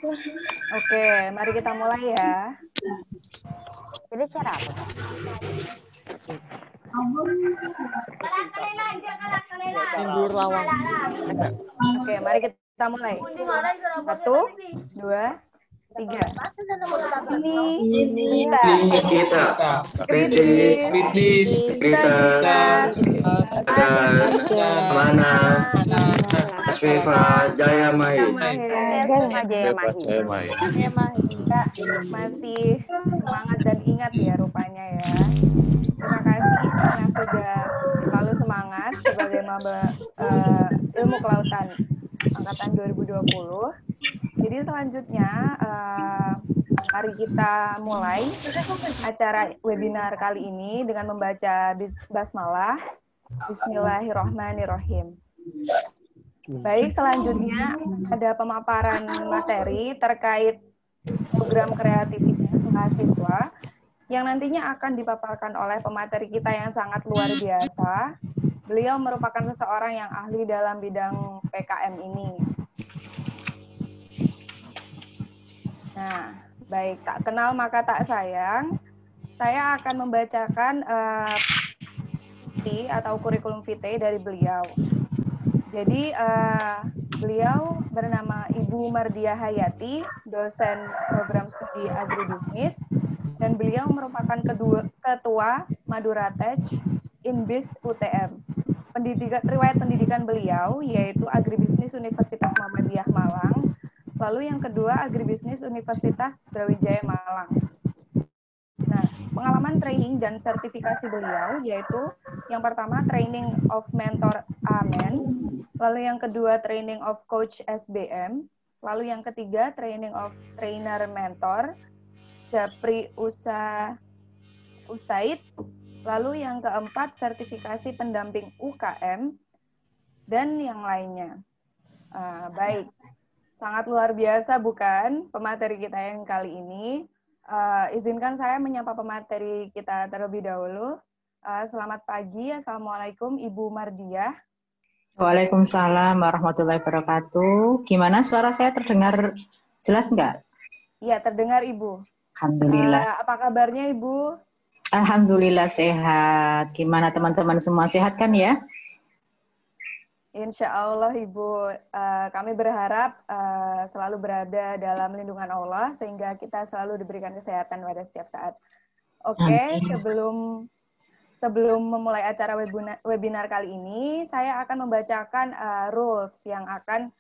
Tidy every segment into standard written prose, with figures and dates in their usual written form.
Oke, mari kita mulai ya. Jadi cara apa? Mundur lawang. Oke, mari kita mulai. 1, 2, 3. Ini kita kritis, integritas, dan mana Viva Jaya Mahi. Kita masih semangat dan ingat ya rupanya ya. Terima kasih karena sudah selalu semangat sebagai maba ilmu kelautan angkatan 2020. Jadi selanjutnya mari kita mulai acara webinar kali ini dengan membaca basmalah. Bismillahirrahmanirrahim. Baik, selanjutnya ada pemaparan materi terkait program kreativitas mahasiswa yang nantinya akan dipaparkan oleh pemateri kita yang sangat luar biasa. Beliau merupakan seseorang yang ahli dalam bidang PKM ini. Nah, baik, tak kenal maka tak sayang. Saya akan membacakan atau kurikulum vitae dari beliau. Jadi beliau bernama Ibu Mardia Hayati, dosen program studi agribisnis, dan beliau merupakan ketua Madura Tech Inbis UTM. Riwayat pendidikan beliau yaitu agribisnis Universitas Muhammadiyah Malang, lalu yang kedua agribisnis Universitas Brawijaya Malang. Nah, pengalaman training dan sertifikasi beliau yaitu yang pertama training of mentor AMEN, lalu yang kedua training of coach SBM, lalu yang ketiga training of trainer mentor Japri Usaid, lalu yang keempat sertifikasi pendamping UKM dan yang lainnya. Baik, sangat luar biasa bukan pemateri kita yang kali ini. Izinkan saya menyapa pemateri kita terlebih dahulu. Selamat pagi, Assalamualaikum Ibu Mardiah. Waalaikumsalam warahmatullahi wabarakatuh. Gimana suara saya terdengar jelas enggak? Iya, terdengar Ibu. Alhamdulillah. Apa kabarnya Ibu? Alhamdulillah sehat. Gimana teman-teman semua sehat kan ya? Insya Allah Ibu, kami berharap selalu berada dalam lindungan Allah sehingga kita selalu diberikan kesehatan pada setiap saat. Oke, sebelum memulai acara webinar kali ini, saya akan membacakan rules yang akan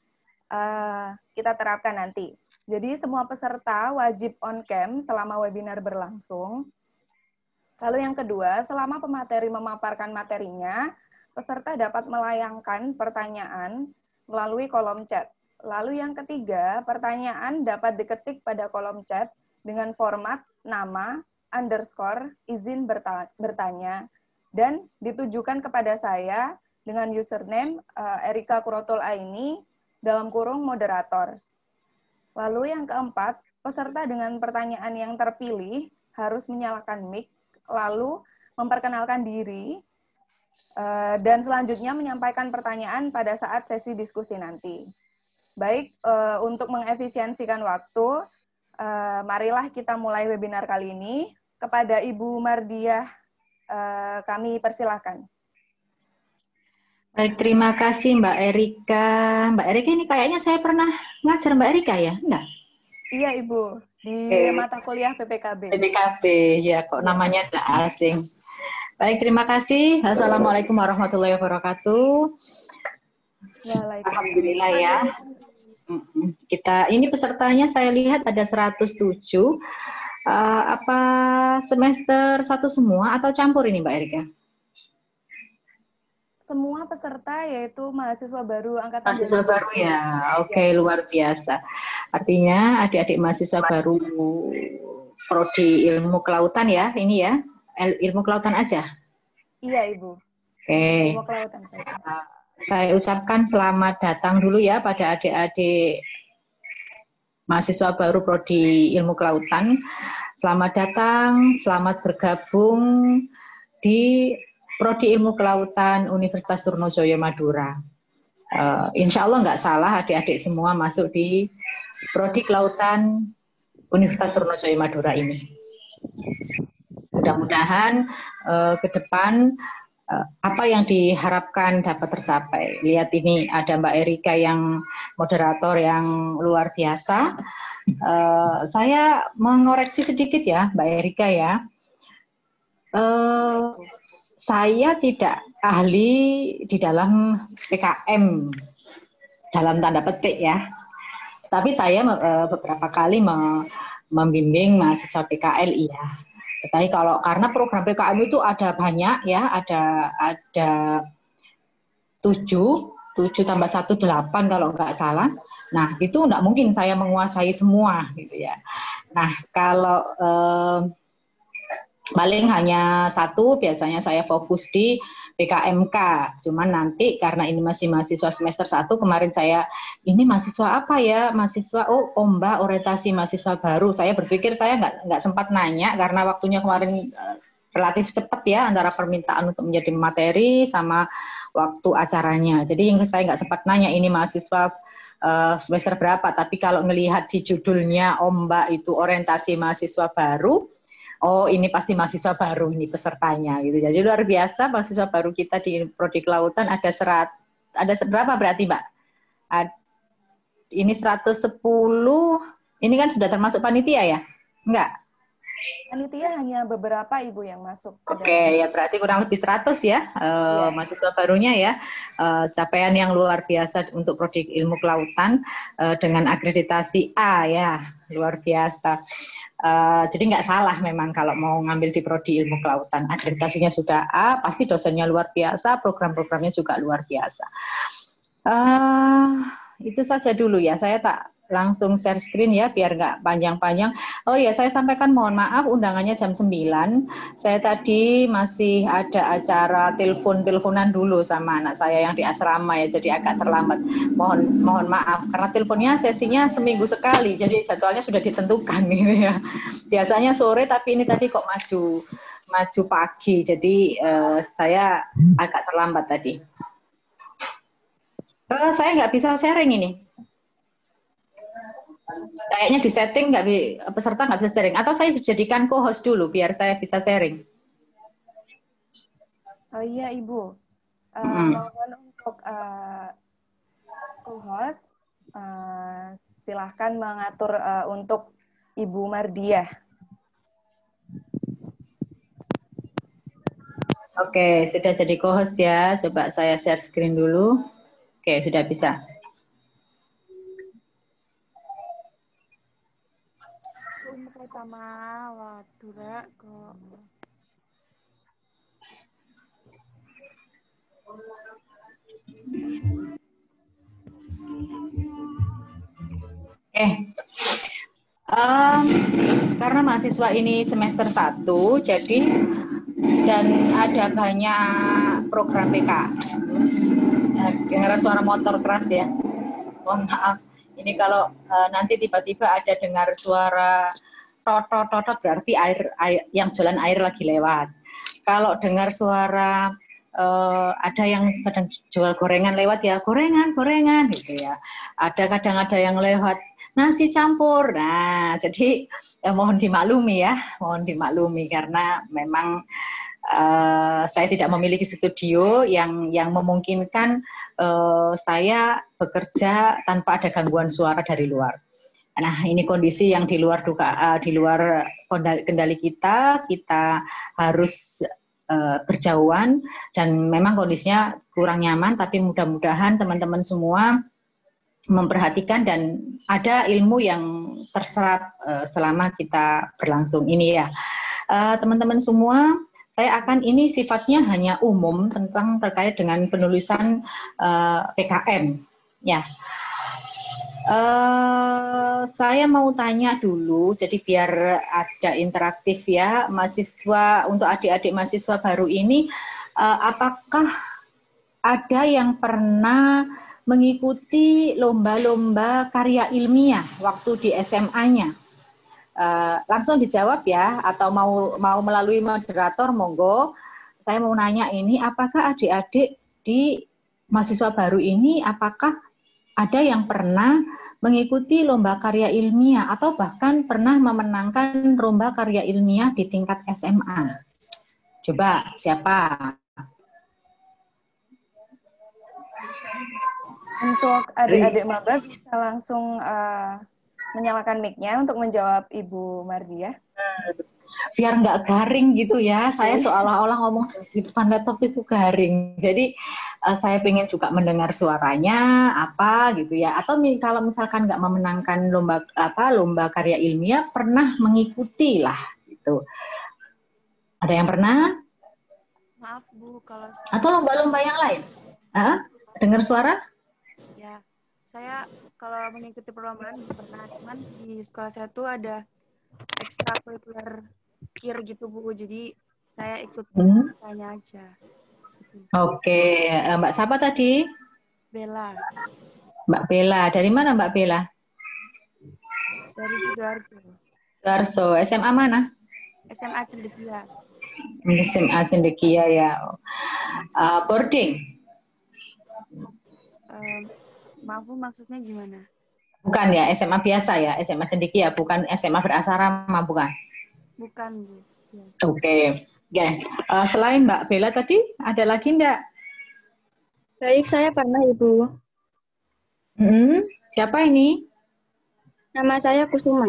kita terapkan nanti. Jadi semua peserta wajib on cam selama webinar berlangsung. Lalu yang kedua, selama pemateri memaparkan materinya, peserta dapat melayangkan pertanyaan melalui kolom chat. Lalu yang ketiga, pertanyaan dapat diketik pada kolom chat dengan format nama, underscore, izin bertanya, dan ditujukan kepada saya dengan username Erika Kurotul Aini dalam kurung moderator. Lalu yang keempat, peserta dengan pertanyaan yang terpilih harus menyalakan mic, lalu memperkenalkan diri, dan selanjutnya menyampaikan pertanyaan pada saat sesi diskusi nanti. Baik, untuk mengefisiensikan waktu, marilah kita mulai webinar kali ini. Kepada Ibu Mardiah, kami persilahkan. Baik, terima kasih Mbak Erika. Mbak Erika ini kayaknya saya pernah ngajar Mbak Erika ya? Enggak? Iya Ibu, di mata kuliah PPKB. PPKB, ya kok namanya enggak asing. Baik, terima kasih. Assalamualaikum warahmatullahi wabarakatuh. Alhamdulillah ya. Kita ini pesertanya saya lihat ada 107. Apa semester 1 semua atau campur ini Mbak Erika? Semua peserta yaitu mahasiswa baru angkatan mahasiswa baru ya. Oke, luar biasa. Artinya adik-adik mahasiswa baru prodi ilmu kelautan ya, ini ya. Ilmu kelautan aja. Iya, Ibu. Oke. Ilmu kelautan saja. Saya ucapkan selamat datang dulu ya pada adik-adik mahasiswa baru prodi ilmu kelautan. Selamat datang, selamat bergabung di Prodi Ilmu Kelautan Universitas Trunojoyo Madura. Insya Allah nggak salah adik-adik semua masuk di Prodi Kelautan Universitas Trunojoyo Madura ini. Mudah-mudahan ke depan apa yang diharapkan dapat tercapai. Lihat ini ada Mbak Erika yang moderator yang luar biasa. Saya mengoreksi sedikit ya Mbak Erika ya. Saya tidak ahli di dalam PKM dalam tanda petik ya. Tapi saya beberapa kali membimbing mahasiswa PKL iya. Tetapi karena program PKM itu ada banyak ya, ada 7 tambah 1 8 kalau nggak salah. Nah itu nggak mungkin saya menguasai semua gitu ya. Nah kalau paling hanya 1, biasanya saya fokus di PKMK. Cuman nanti karena ini masih mahasiswa semester 1, kemarin ini mahasiswa apa ya? Mahasiswa OMBA, orientasi mahasiswa baru. Saya berpikir saya nggak sempat nanya karena waktunya kemarin relatif cepat ya antara permintaan untuk menjadi materi sama waktu acaranya. Jadi saya nggak sempat nanya ini mahasiswa semester berapa. Tapi kalau ngelihat di judulnya OMBA itu orientasi mahasiswa baru, oh ini pasti mahasiswa baru ini pesertanya gitu. Jadi luar biasa mahasiswa baru kita di Prodi Kelautan ada berapa berarti Mbak? Ini 110, ini kan sudah termasuk panitia ya? Enggak? Panitia hanya beberapa Ibu yang masuk. Oke, ya berarti kurang lebih 100 ya mahasiswa barunya ya. Capaian yang luar biasa untuk Prodi Ilmu Kelautan dengan akreditasi A ya, luar biasa. Jadi nggak salah memang kalau mau ngambil di Prodi Ilmu Kelautan, akreditasinya sudah A, pasti dosennya luar biasa, program-programnya juga luar biasa. Itu saja dulu ya, saya tak langsung share screen ya biar nggak panjang-panjang. Oh ya, saya sampaikan mohon maaf undangannya jam 9. Saya tadi masih ada acara teleponan dulu sama anak saya yang di asrama ya, jadi agak terlambat. Mohon maaf karena teleponnya sesinya seminggu sekali, jadi jadwalnya sudah ditentukan gitu ya. Biasanya sore tapi ini tadi kok maju pagi, jadi saya agak terlambat tadi. Saya nggak bisa sharing ini. Kayaknya di setting peserta nggak bisa sharing, atau saya jadikan co-host dulu biar saya bisa sharing. Oh iya Ibu, mohon untuk co-host silahkan mengatur untuk Ibu Mardiah. Oke, sudah jadi co-host ya. Coba saya share screen dulu. Oke, sudah bisa. Pertama, Wadura kok. Karena mahasiswa ini semester 1, jadi dan ada banyak program PK. Dengar suara motor keras ya. Mohon maaf. Ini kalau nanti tiba-tiba ada dengar suara totot berarti air yang jualan air lagi lewat. Kalau dengar suara ada yang kadang jual gorengan lewat ya, gorengan gitu ya. Kadang ada yang lewat nasi campur. Nah, jadi mohon dimaklumi ya, karena memang saya tidak memiliki studio yang memungkinkan saya bekerja tanpa ada gangguan suara dari luar. Nah, ini kondisi yang di luar kendali kita harus berjauhan dan memang kondisinya kurang nyaman, tapi mudah-mudahan teman-teman semua memperhatikan dan ada ilmu yang terserap selama kita berlangsung ini ya. Teman-teman semua, saya akan ini sifatnya hanya umum terkait dengan penulisan PKM ya. Saya mau tanya dulu, jadi biar ada interaktif ya, mahasiswa, untuk adik-adik mahasiswa baru ini, apakah ada yang pernah mengikuti lomba-lomba karya ilmiah waktu di SMA-nya? Langsung dijawab ya, atau mau melalui moderator, monggo. Saya mau nanya ini, apakah adik-adik di mahasiswa baru ini, apakah ada yang pernah mengikuti lomba karya ilmiah atau bahkan pernah memenangkan lomba karya ilmiah di tingkat SMA? Coba, siapa? Untuk adik-adik maba bisa langsung menyalakan mic-nya untuk menjawab Ibu Mardiah. Biar nggak garing gitu ya, saya seolah-olah ngomong di depan laptop itu garing. Jadi saya pengen juga mendengar suaranya apa gitu ya. Atau kalau misalkan nggak memenangkan lomba karya ilmiah, pernah mengikuti lah gitu. Ada yang pernah? Maaf Bu, kalau Atau lomba-lomba yang lain? Dengar suara? ya saya kalau mengikuti perlombaan belum pernah, cuman di sekolah saya tuh ada ekstrakurikuler KIR gitu Bu, jadi saya ikut misalnya aja. Oke, Mbak siapa tadi? Bella Mbak Bella. Dari mana Mbak Bella? dari Sidoarjo, Sidoarjo. SMA mana? SMA Cendekia. SMA Cendekia ya. Boarding? Maaf Bu, maksudnya gimana? Bukan ya, SMA biasa ya, SMA Cendekia, bukan SMA berasrama, bukan? Bukan Bu. Ya. Oke. Ya. Selain Mbak Bella tadi, ada lagi enggak? Baik, saya pernah Ibu. Siapa ini? Nama saya Kusuma.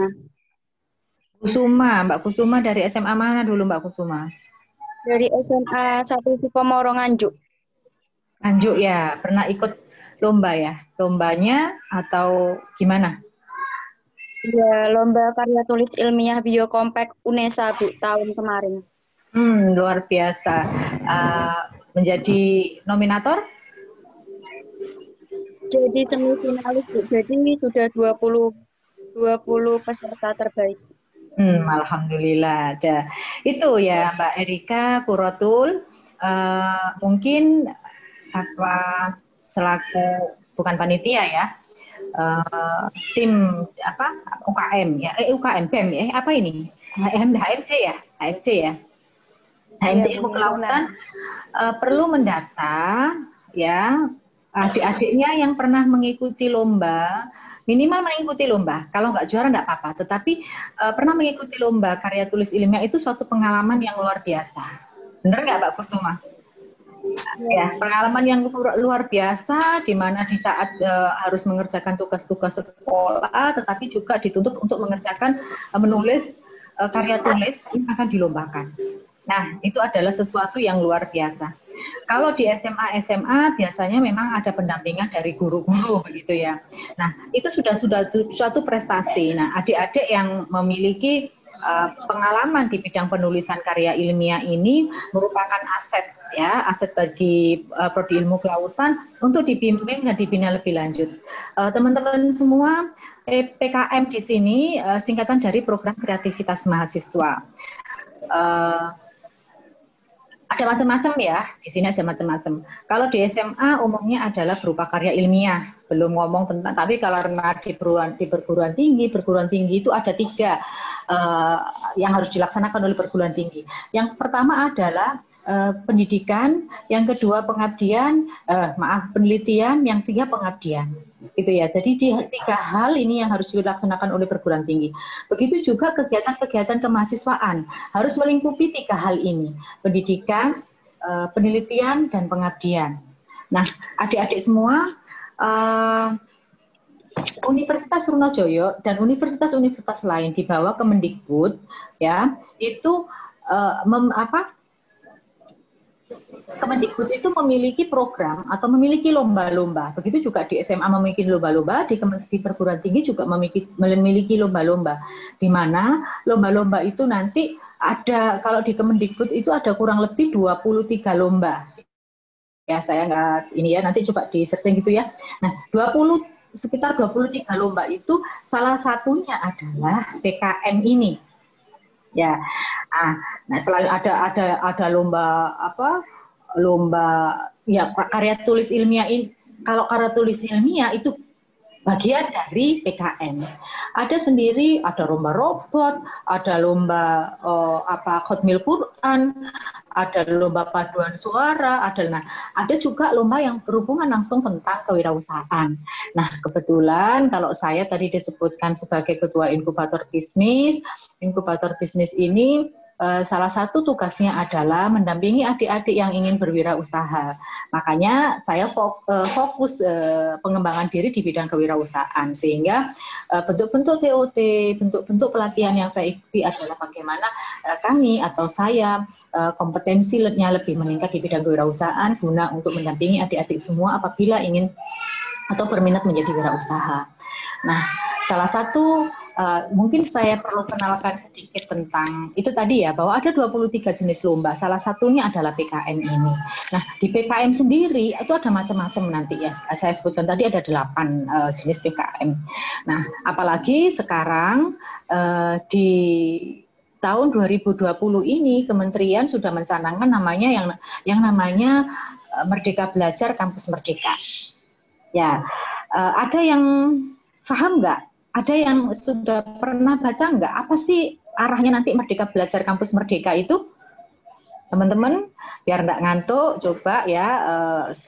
Kusuma, Mbak Kusuma dari SMA mana dulu Mbak Kusuma? Dari SMA 1 Sukomoro Nganjuk. Nganjuk ya, pernah ikut lomba ya? Lombanya atau gimana? Ya, lomba karya tulis ilmiah Biokompak UNESA Bu, tahun kemarin. Luar biasa. Menjadi nominator? Jadi semifinalis Bu. Jadi sudah 20 peserta terbaik. Alhamdulillah ada. Itu ya Mbak Erika Kurotul, mungkin selaku bukan panitia ya, tim UKM ya, UKM BEM ya, apa ini? HMC ya, HMC ya. HMC Ilmu Kelautan perlu mendata ya adik-adiknya yang pernah mengikuti lomba, minimal mengikuti lomba. Kalau nggak juara nggak apa-apa, tetapi pernah mengikuti lomba karya tulis ilmiah itu suatu pengalaman yang luar biasa. Benar nggak Mbak Kusuma? Ya, pengalaman yang luar biasa di mana di saat harus mengerjakan tugas-tugas sekolah, tetapi juga dituntut untuk mengerjakan menulis karya tulis yang akan dilombakan. Nah, itu adalah sesuatu yang luar biasa. Kalau di SMA biasanya memang ada pendampingan dari guru-guru begitu ya. Nah, itu sudah suatu prestasi. Nah, adik-adik yang memiliki pengalaman di bidang penulisan karya ilmiah ini merupakan aset ya, aset bagi Prodi Ilmu Kelautan untuk dibimbing dan dibina lebih lanjut. Teman-teman semua, PKM di sini singkatan dari Program Kreativitas Mahasiswa. Ada macam-macam ya, di sini ada macam-macam. Kalau di SMA umumnya adalah berupa karya ilmiah, belum ngomong tentang, tapi kalau di perguruan tinggi itu ada 3 yang harus dilaksanakan oleh perguruan tinggi. Yang pertama adalah pendidikan, yang kedua penelitian, yang 3 pengabdian. Gitu ya. Jadi 3 hal ini yang harus dilaksanakan oleh perguruan tinggi. Begitu juga kegiatan-kegiatan kemahasiswaan harus melingkupi 3 hal ini: pendidikan, penelitian, dan pengabdian. Nah, adik-adik semua, Universitas Trunojoyo dan universitas-universitas lain di bawah Kemendikbud ya, itu Kemendikbud itu memiliki program atau memiliki lomba-lomba. Begitu juga di SMA memiliki lomba-lomba, di perguruan tinggi juga memiliki lomba-lomba. Di mana lomba-lomba itu nanti ada, kalau di Kemendikbud itu ada kurang lebih 23 lomba. Ya, saya nggak ini ya, nanti coba di searching gitu ya. Nah, sekitar 23 lomba itu salah satunya adalah PKM ini. Ya, nah selain ada lomba lomba ya karya tulis ilmiah ini. Kalau karya tulis ilmiah itu bagian dari PKM. Ada sendiri, ada lomba robot, ada lomba Khatmil Quran, ada lomba paduan suara, ada juga lomba yang berhubungan langsung tentang kewirausahaan. Nah, kebetulan kalau saya tadi disebutkan sebagai ketua inkubator bisnis ini salah satu tugasnya adalah mendampingi adik-adik yang ingin berwirausaha. Makanya saya fokus pengembangan diri di bidang kewirausahaan, sehingga bentuk-bentuk TOT, bentuk-bentuk pelatihan yang saya ikuti adalah bagaimana kami atau saya kompetensinya lebih meningkat di bidang kewirausahaan guna untuk mendampingi adik-adik semua apabila ingin atau berminat menjadi wirausaha. Nah, salah satu mungkin saya perlu kenalkan sedikit tentang itu tadi ya, bahwa ada 23 jenis lomba, salah satunya adalah PKM ini. Nah, di PKM sendiri itu ada macam-macam nanti ya, saya sebutkan tadi ada 8 jenis PKM. Nah, apalagi sekarang di tahun 2020 ini Kementerian sudah mencanangkan namanya yang namanya Merdeka Belajar Kampus Merdeka. Ya, ada yang paham nggak? Ada yang sudah pernah baca nggak? Apa sih arahnya nanti Merdeka Belajar Kampus Merdeka itu? Teman-teman, biar nggak ngantuk, coba ya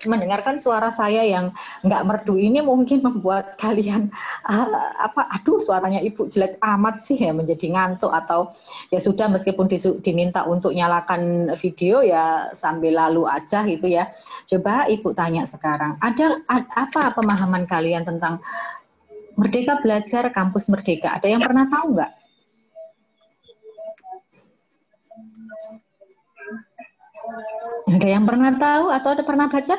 mendengarkan suara saya yang nggak merdu ini mungkin membuat kalian aduh suaranya ibu jelek amat sih ya, menjadi ngantuk, atau ya sudah meskipun diminta untuk nyalakan video ya sambil lalu aja gitu ya. Coba ibu tanya sekarang, apa pemahaman kalian tentang Merdeka Belajar Kampus Merdeka? Ada yang pernah tahu nggak? Ada yang pernah tahu atau ada pernah baca?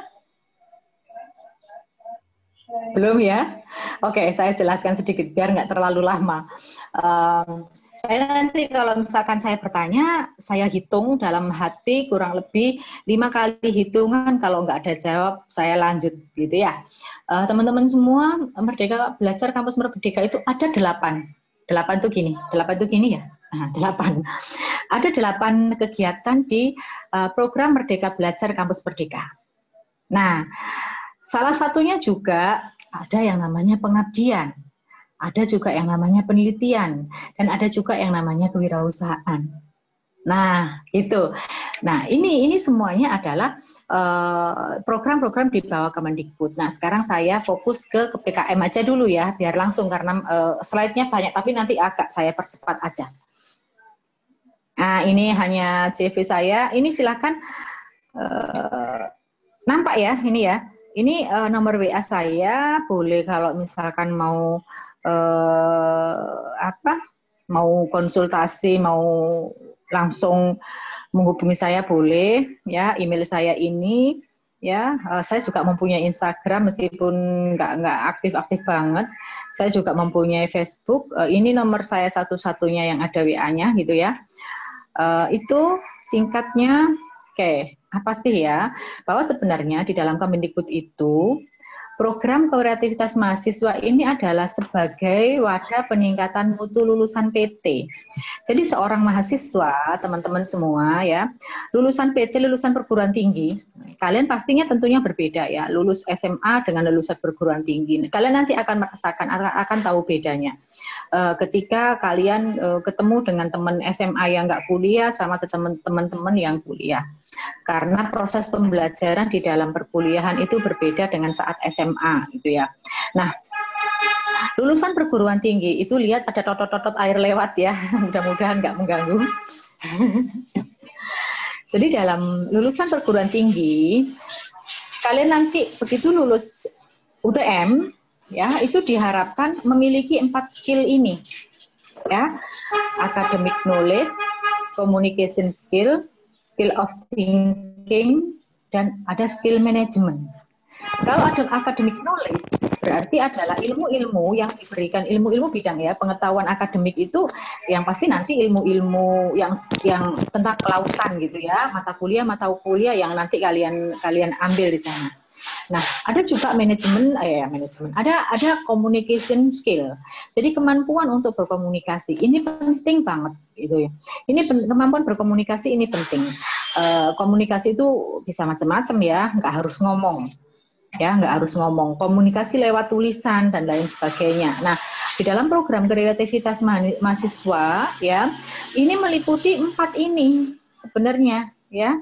Belum ya? Oke, saya jelaskan sedikit biar nggak terlalu lama. Saya nanti kalau misalkan saya bertanya, saya hitung dalam hati kurang lebih 5 kali hitungan, kalau nggak ada jawab, saya lanjut gitu ya. Teman-teman semua, Merdeka Belajar Kampus Merdeka itu ada 8. 8 tuh gini ya. Nah, 8. Ada 8 kegiatan di program Merdeka Belajar Kampus Merdeka. Nah, salah satunya juga ada yang namanya pengabdian. Ada juga yang namanya penelitian, dan ada juga yang namanya kewirausahaan. Nah, itu. Nah, ini semuanya adalah program-program di bawah Kemendikbud. Nah, sekarang saya fokus ke PKM aja dulu ya, biar langsung karena slide-nya banyak, tapi nanti agak saya percepat aja. Nah, ini hanya CV saya. Ini silakan nampak ya, ini ya. Ini nomor WA saya, boleh kalau misalkan mau mau konsultasi, mau langsung menghubungi saya boleh ya. Email saya ini ya. Saya juga mempunyai Instagram meskipun nggak aktif banget. Saya juga mempunyai Facebook. Ini nomor saya satu-satunya yang ada WA-nya gitu ya. Itu singkatnya, oke, apa sih ya? Bahwa sebenarnya di dalam Kemendikbud itu program kreativitas mahasiswa ini adalah sebagai wadah peningkatan mutu lulusan PT. Jadi seorang mahasiswa, teman-teman semua ya, lulusan PT, lulusan perguruan tinggi, kalian pastinya tentunya berbeda ya, lulus SMA dengan lulusan perguruan tinggi. Kalian nanti akan merasakan, akan tahu bedanya. Ketika kalian ketemu dengan teman SMA yang nggak kuliah sama teman-teman yang kuliah. Karena proses pembelajaran di dalam perkuliahan itu berbeda dengan saat SMA gitu ya. Nah, lulusan perguruan tinggi itu lihat ada totot-totot air lewat ya, mudah-mudahan nggak mengganggu. Jadi dalam lulusan perguruan tinggi, kalian nanti begitu lulus UTM, ya itu diharapkan memiliki 4 skill ini, ya, academic knowledge, communication skill, skill of thinking, dan ada skill management. Kalau ada academic knowledge, berarti adalah ilmu-ilmu yang diberikan, ilmu-ilmu bidang ya, pengetahuan akademik itu yang pasti nanti ilmu-ilmu yang tentang kelautan gitu ya, mata kuliah yang nanti kalian ambil di sana. Nah, ada juga manajemen, ada communication skill. Jadi kemampuan untuk berkomunikasi ini penting banget gitu ya. Ini kemampuan berkomunikasi ini penting. Komunikasi itu bisa macam-macam ya, nggak harus ngomong. Ya, nggak harus ngomong. Komunikasi lewat tulisan dan lain sebagainya. Nah, di dalam program kreativitas mahasiswa ya, ini meliputi 4 ini sebenarnya ya.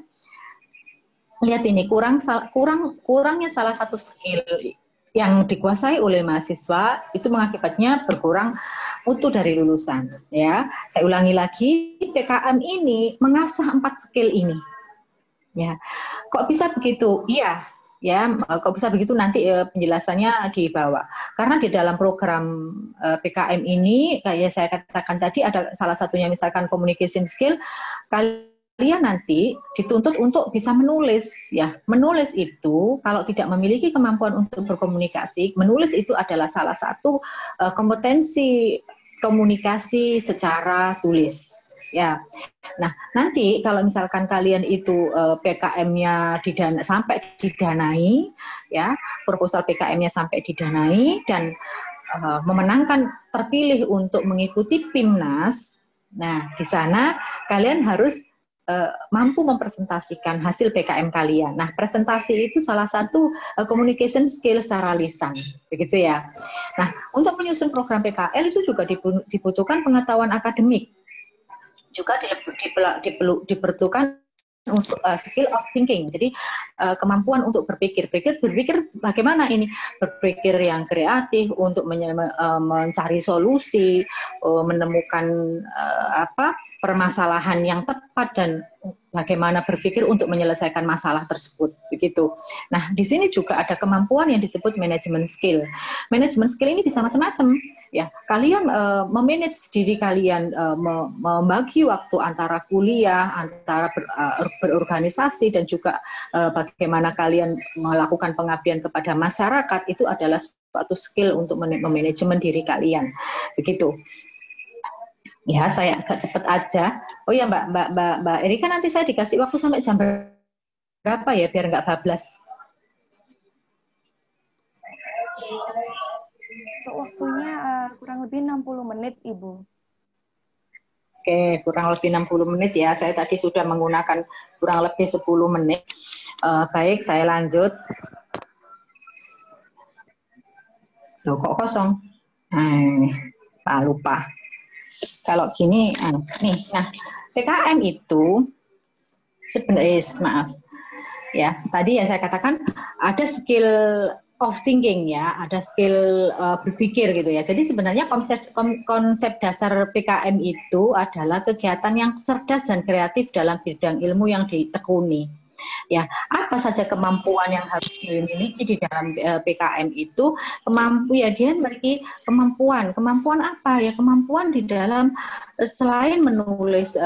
Lihat ini, kurangnya salah satu skill yang dikuasai oleh mahasiswa itu mengakibatnya berkurang mutu dari lulusan, ya. Saya ulangi lagi, PKM ini mengasah 4 skill ini, ya. Kok bisa begitu? Iya, ya. Kok bisa begitu nanti penjelasannya di bawah. Karena di dalam program PKM ini, kayak saya katakan tadi, ada salah satunya misalkan communication skill. Kalian nanti dituntut untuk bisa menulis, ya. Menulis itu kalau tidak memiliki kemampuan untuk berkomunikasi, menulis itu adalah salah satu kompetensi komunikasi secara tulis, ya. Nah, nanti kalau misalkan kalian itu PKM-nya sampai didanai, ya, proposal PKM-nya sampai didanai dan memenangkan, terpilih untuk mengikuti PIMNAS. Nah, di sana kalian harus mampu mempresentasikan hasil PKM kalian. Nah, presentasi itu salah satu communication skill secara lisan, begitu ya. Nah, untuk menyusun program PKL itu juga dibutuhkan pengetahuan akademik, juga diperlukan untuk skill of thinking. Jadi kemampuan untuk berpikir bagaimana ini, berpikir yang kreatif untuk mencari solusi, menemukan permasalahan yang tepat dan bagaimana berpikir untuk menyelesaikan masalah tersebut, begitu. Nah, di sini juga ada kemampuan yang disebut management skill. Management skill ini bisa macam-macam, ya. Kalian memanage diri kalian, membagi waktu antara kuliah, antara berorganisasi, dan juga bagaimana kalian melakukan pengabdian kepada masyarakat, itu adalah suatu skill untuk memanajemen diri kalian, begitu. Ya, saya agak cepat aja. Oh ya, Mbak Erika, nanti saya dikasih waktu sampai jam berapa ya, biar nggak bablas? Untuk waktunya kurang lebih 60 menit, Ibu. Oke, kurang lebih 60 menit ya. Saya tadi sudah menggunakan kurang lebih 10 menit. Baik, saya lanjut. Loh, kok kosong? Lupa. Kalau gini, nih, nah, PKM itu sebenarnya, maaf, ya, tadi ya saya katakan ada skill of thinking, ya, ada skill berpikir gitu ya. Jadi sebenarnya konsep dasar PKM itu adalah kegiatan yang cerdas dan kreatif dalam bidang ilmu yang ditekuni. Ya, apa saja kemampuan yang harus dimiliki di dalam PKM itu? Dia memiliki kemampuan apa ya? Kemampuan di dalam selain menulis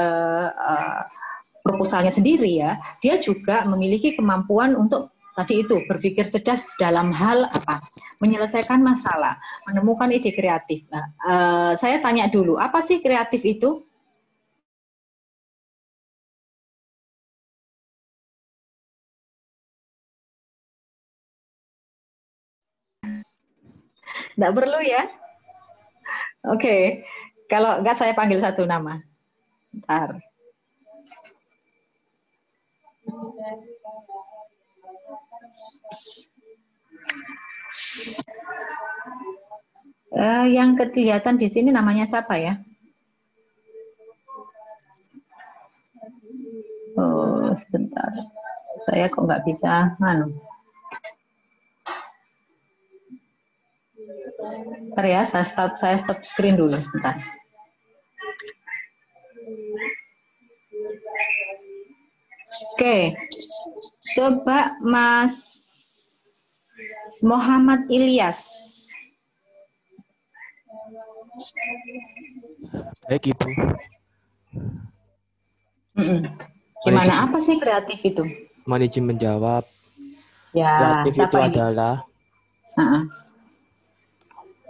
proposalnya sendiri, ya, dia juga memiliki kemampuan untuk tadi itu berpikir cerdas dalam hal apa? Menyelesaikan masalah, menemukan ide kreatif. Nah, saya tanya dulu, apa sih kreatif itu? Nggak perlu ya? Oke. Kalau nggak, saya panggil satu nama. Bentar. Yang kelihatan di sini namanya siapa ya? Oh, sebentar. Saya kok nggak bisa. Bentar ya, saya stop screen dulu sebentar. Oke, coba Mas Muhammad Ilyas. Baik, Ibu. Gimana, apa sih kreatif itu? Manajemen jawab. Ya, kreatif itu ini? adalah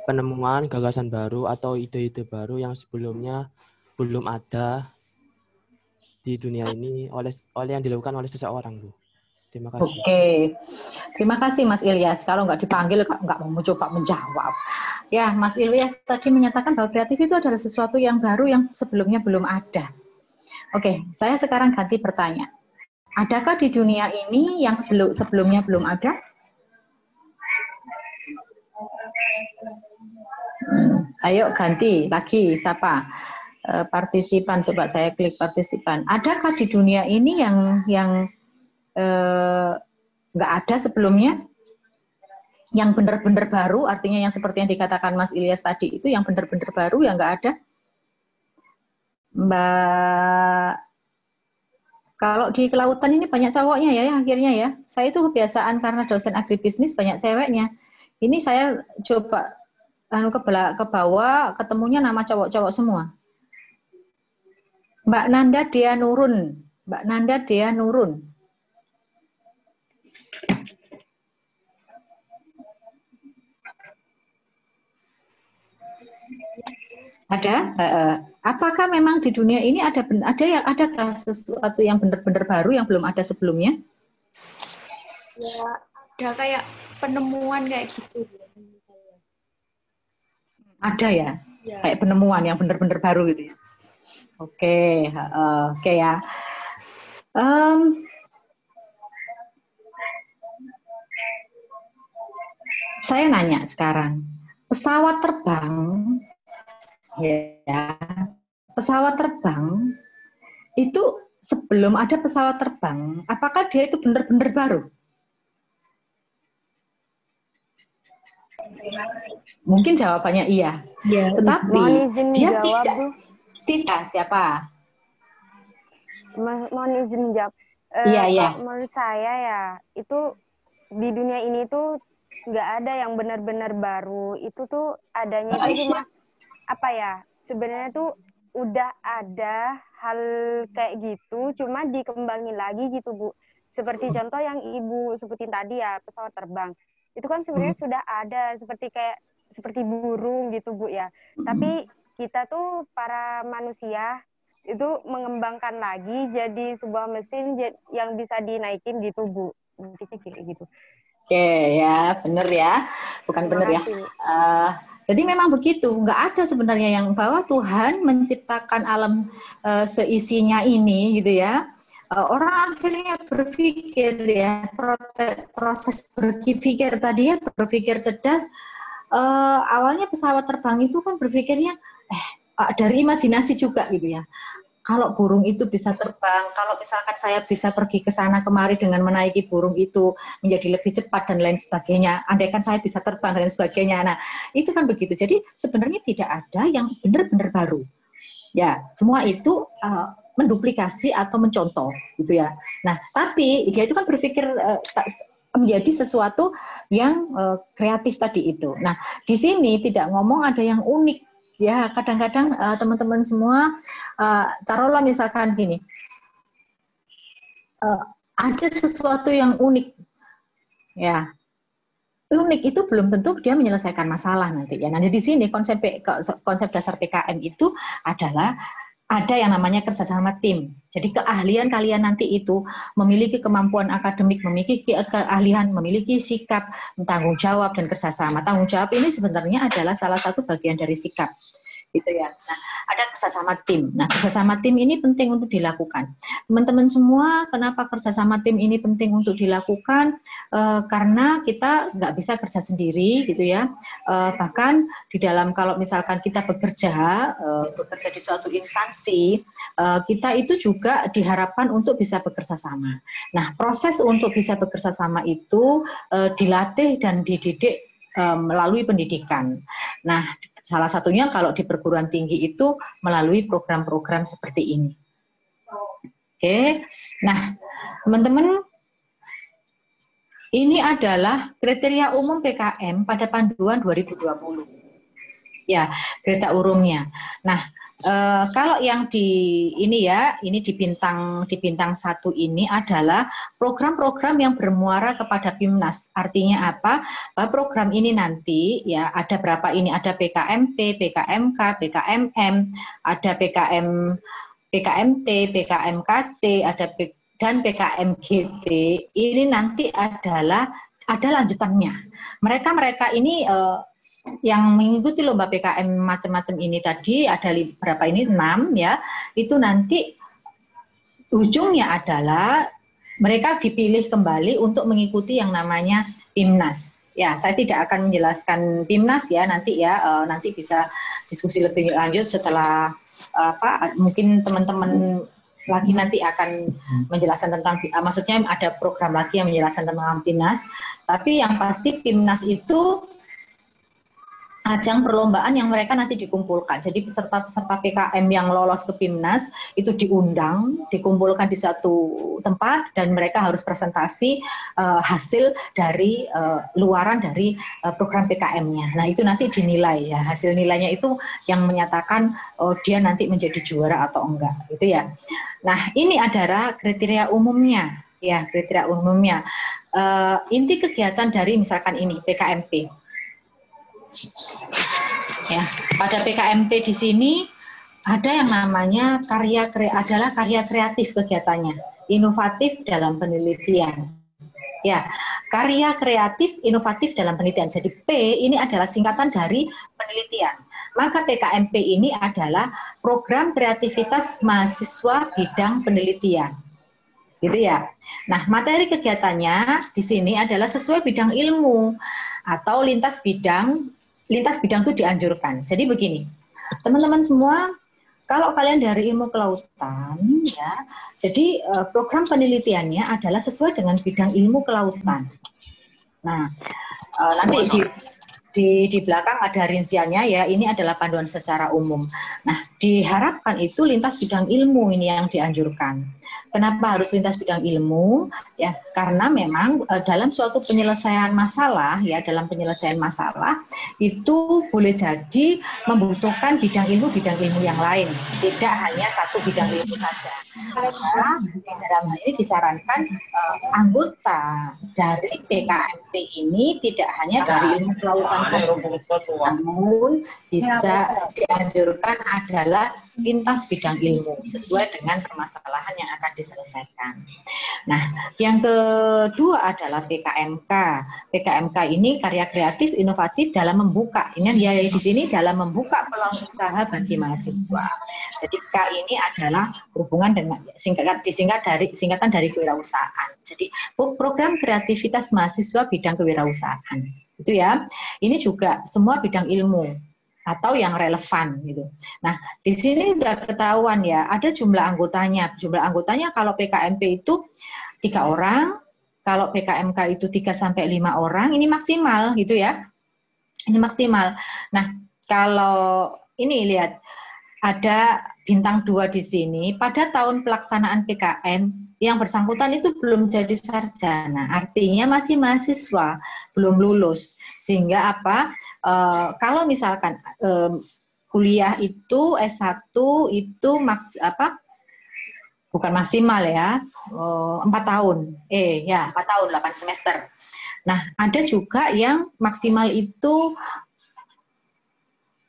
penemuan gagasan baru atau ide-ide baru yang sebelumnya belum ada di dunia ini oleh yang dilakukan oleh seseorang, Bu. Terima kasih. Oke, terima kasih Mas Ilyas. Kalau nggak dipanggil, nggak mau coba menjawab. Ya, Mas Ilyas tadi menyatakan bahwa kreatif itu adalah sesuatu yang baru yang sebelumnya belum ada. Oke, saya sekarang ganti bertanya. Adakah di dunia ini yang sebelumnya belum ada? Ayo ganti lagi, siapa? partisipan. Coba saya klik partisipan. Adakah di dunia ini yang nggak ada sebelumnya? Yang benar-benar baru, artinya yang seperti yang dikatakan Mas Ilyas tadi itu yang benar-benar baru yang nggak ada? Mbak, kalau di kelautan ini banyak cowoknya ya akhirnya ya. Saya itu kebiasaan karena dosen agribisnis banyak ceweknya. Ini saya coba ke bawah ketemunya nama cowok-cowok semua. Mbak Nanda Dea Nurun. Mbak Nanda Dea Nurun. Ada? Apakah memang di dunia ini adakah sesuatu yang benar-benar baru yang belum ada sebelumnya? Ya, ada kayak penemuan kayak gitu. Ada ya? Ya. Kayak penemuan yang benar-benar baru gitu ya? Oke, oke ya. Saya nanya sekarang, pesawat terbang, ya, pesawat terbang itu sebelum ada pesawat terbang, apakah dia itu benar-benar baru? Mungkin jawabannya iya. Ya, tetapi dia tidak siapa? Mohon izin menjawab. Iya. Menurut saya ya, itu di dunia ini tuh nggak ada yang benar-benar baru. Itu tuh adanya itu cuma apa ya? Sebenarnya tuh udah ada hal kayak gitu, cuma dikembangin lagi gitu, Bu. Seperti contoh yang Ibu sebutin tadi ya, pesawat terbang. Itu kan sebenarnya sudah ada seperti burung gitu, Bu ya. Tapi kita tuh para manusia itu mengembangkan lagi jadi sebuah mesin yang bisa dinaikin gitu, Bu. Intinya kayak gitu. Oke ya, benar ya. Bukan benar ya. Jadi memang begitu, nggak ada sebenarnya yang bahwa Tuhan menciptakan alam seisinya ini gitu ya. Orang akhirnya berpikir ya, proses berpikir tadi ya, berpikir cerdas. Awalnya pesawat terbang itu kan berpikirnya dari imajinasi juga gitu ya. Kalau burung itu bisa terbang, kalau misalkan saya bisa pergi ke sana kemari dengan menaiki burung itu menjadi lebih cepat dan lain sebagainya. Andaikan saya bisa terbang dan lain sebagainya. Nah, itu kan begitu. Jadi sebenarnya tidak ada yang benar-benar baru. Ya, semua itu menduplikasi atau mencontoh gitu ya. Nah, tapi dia itu kan berpikir menjadi sesuatu yang kreatif tadi itu. Nah, di sini tidak ngomong ada yang unik. Ya, kadang-kadang teman-teman semua, taruhlah misalkan gini, ada sesuatu yang unik, ya, unik itu belum tentu dia menyelesaikan masalah nanti ya. Nanti di sini konsep dasar PKM itu adalah ada yang namanya kerjasama tim. Jadi keahlian kalian nanti itu memiliki kemampuan akademik, memiliki keahlian, memiliki sikap, tanggung jawab dan kerjasama. Tanggung jawab ini sebenarnya adalah salah satu bagian dari sikap, gitu ya. Nah, ada kerjasama tim. Nah, kerjasama tim ini penting untuk dilakukan. Teman-teman semua, kenapa kerjasama tim ini penting untuk dilakukan? Karena kita nggak bisa kerja sendiri, gitu ya. Bahkan di dalam kalau misalkan kita bekerja di suatu instansi, kita itu juga diharapkan untuk bisa bekerja sama. Nah, proses untuk bisa bekerja sama itu dilatih dan dididik melalui pendidikan. Nah, salah satunya kalau di perguruan tinggi itu melalui program-program seperti ini. Oke, nah teman-teman, ini adalah kriteria umum PKM pada panduan 2020. Ya, kriteria umumnya. Nah, kalau yang di ini ya, ini di bintang 1 ini adalah program-program yang bermuara kepada PIMNAS. Artinya apa? Bahwa program ini nanti ya ada berapa ini? Ada PKMP, PKMK, PKMM, ada PKMT, PKMKC, dan PKMGT. Ini nanti ada lanjutannya. Mereka ini yang mengikuti lomba PKM macam-macam ini tadi ada berapa ini 6 ya, itu nanti ujungnya adalah mereka dipilih kembali untuk mengikuti yang namanya PIMNAS Ya, saya tidak akan menjelaskan PIMNAS ya nanti ya, nanti bisa diskusi lebih lanjut setelah mungkin teman-teman lagi nanti akan menjelaskan tentang, maksudnya ada program lagi yang menjelaskan tentang PIMNAS. Tapi yang pasti PIMNAS itu ajang perlombaan yang mereka nanti dikumpulkan. Jadi peserta-peserta PKM yang lolos ke PIMNAS itu diundang, dikumpulkan di suatu tempat dan mereka harus presentasi hasil dari luaran dari program PKM-nya. Nah, itu nanti dinilai ya. Hasil nilainya itu yang menyatakan dia nanti menjadi juara atau enggak, gitu ya. Nah, ini adalah kriteria umumnya. Ya, kriteria umumnya. Inti kegiatan dari misalkan ini PKMP. Ya, pada PKMP di sini ada yang namanya karya kreatif kegiatannya, inovatif dalam penelitian. Ya, karya kreatif inovatif dalam penelitian. Jadi P ini adalah singkatan dari penelitian. Maka PKMP ini adalah program kreativitas mahasiswa bidang penelitian. Gitu ya. Nah, materi kegiatannya di sini adalah sesuai bidang ilmu atau lintas bidang itu dianjurkan. Jadi begini, teman-teman semua, kalau kalian dari ilmu kelautan, ya, jadi program penelitiannya adalah sesuai dengan bidang ilmu kelautan. Nah, nanti di belakang ada rinciannya ya, ini adalah panduan secara umum. Nah, diharapkan itu lintas bidang ilmu ini yang dianjurkan. Kenapa harus lintas bidang ilmu? Ya, karena memang dalam suatu penyelesaian masalah, ya, dalam penyelesaian masalah itu boleh jadi membutuhkan bidang ilmu yang lain, tidak hanya satu bidang ilmu saja. Karena dalam hal ini disarankan anggota dari PKMP ini tidak hanya dari ilmu kelautan saja, namun bisa dianjurkan adalah lintas bidang ilmu sesuai dengan permasalahan yang akan diselesaikan. Nah, yang kedua adalah PKMK. PKMK ini karya kreatif inovatif dalam membuka. Ini dia di sini dalam membuka peluang usaha bagi mahasiswa. Jadi K ini adalah hubungan dengan singkatan dari kewirausahaan. Jadi program kreativitas mahasiswa bidang kewirausahaan. Itu ya. Ini juga semua bidang ilmu atau yang relevan gitu. Nah, di sini sudah ketahuan ya, ada jumlah anggotanya. Jumlah anggotanya kalau PKMP itu 3 orang, kalau PKMK itu 3 sampai 5 orang, ini maksimal gitu ya. Ini maksimal. Nah, kalau ini lihat ada bintang 2 di sini, pada tahun pelaksanaan PKM yang bersangkutan itu belum jadi sarjana, artinya masih mahasiswa, belum lulus. Sehingga apa? Kalau misalkan kuliah itu S1 itu bukan maksimal ya, 4 tahun. 4 tahun, 8 semester. Nah, ada juga yang maksimal itu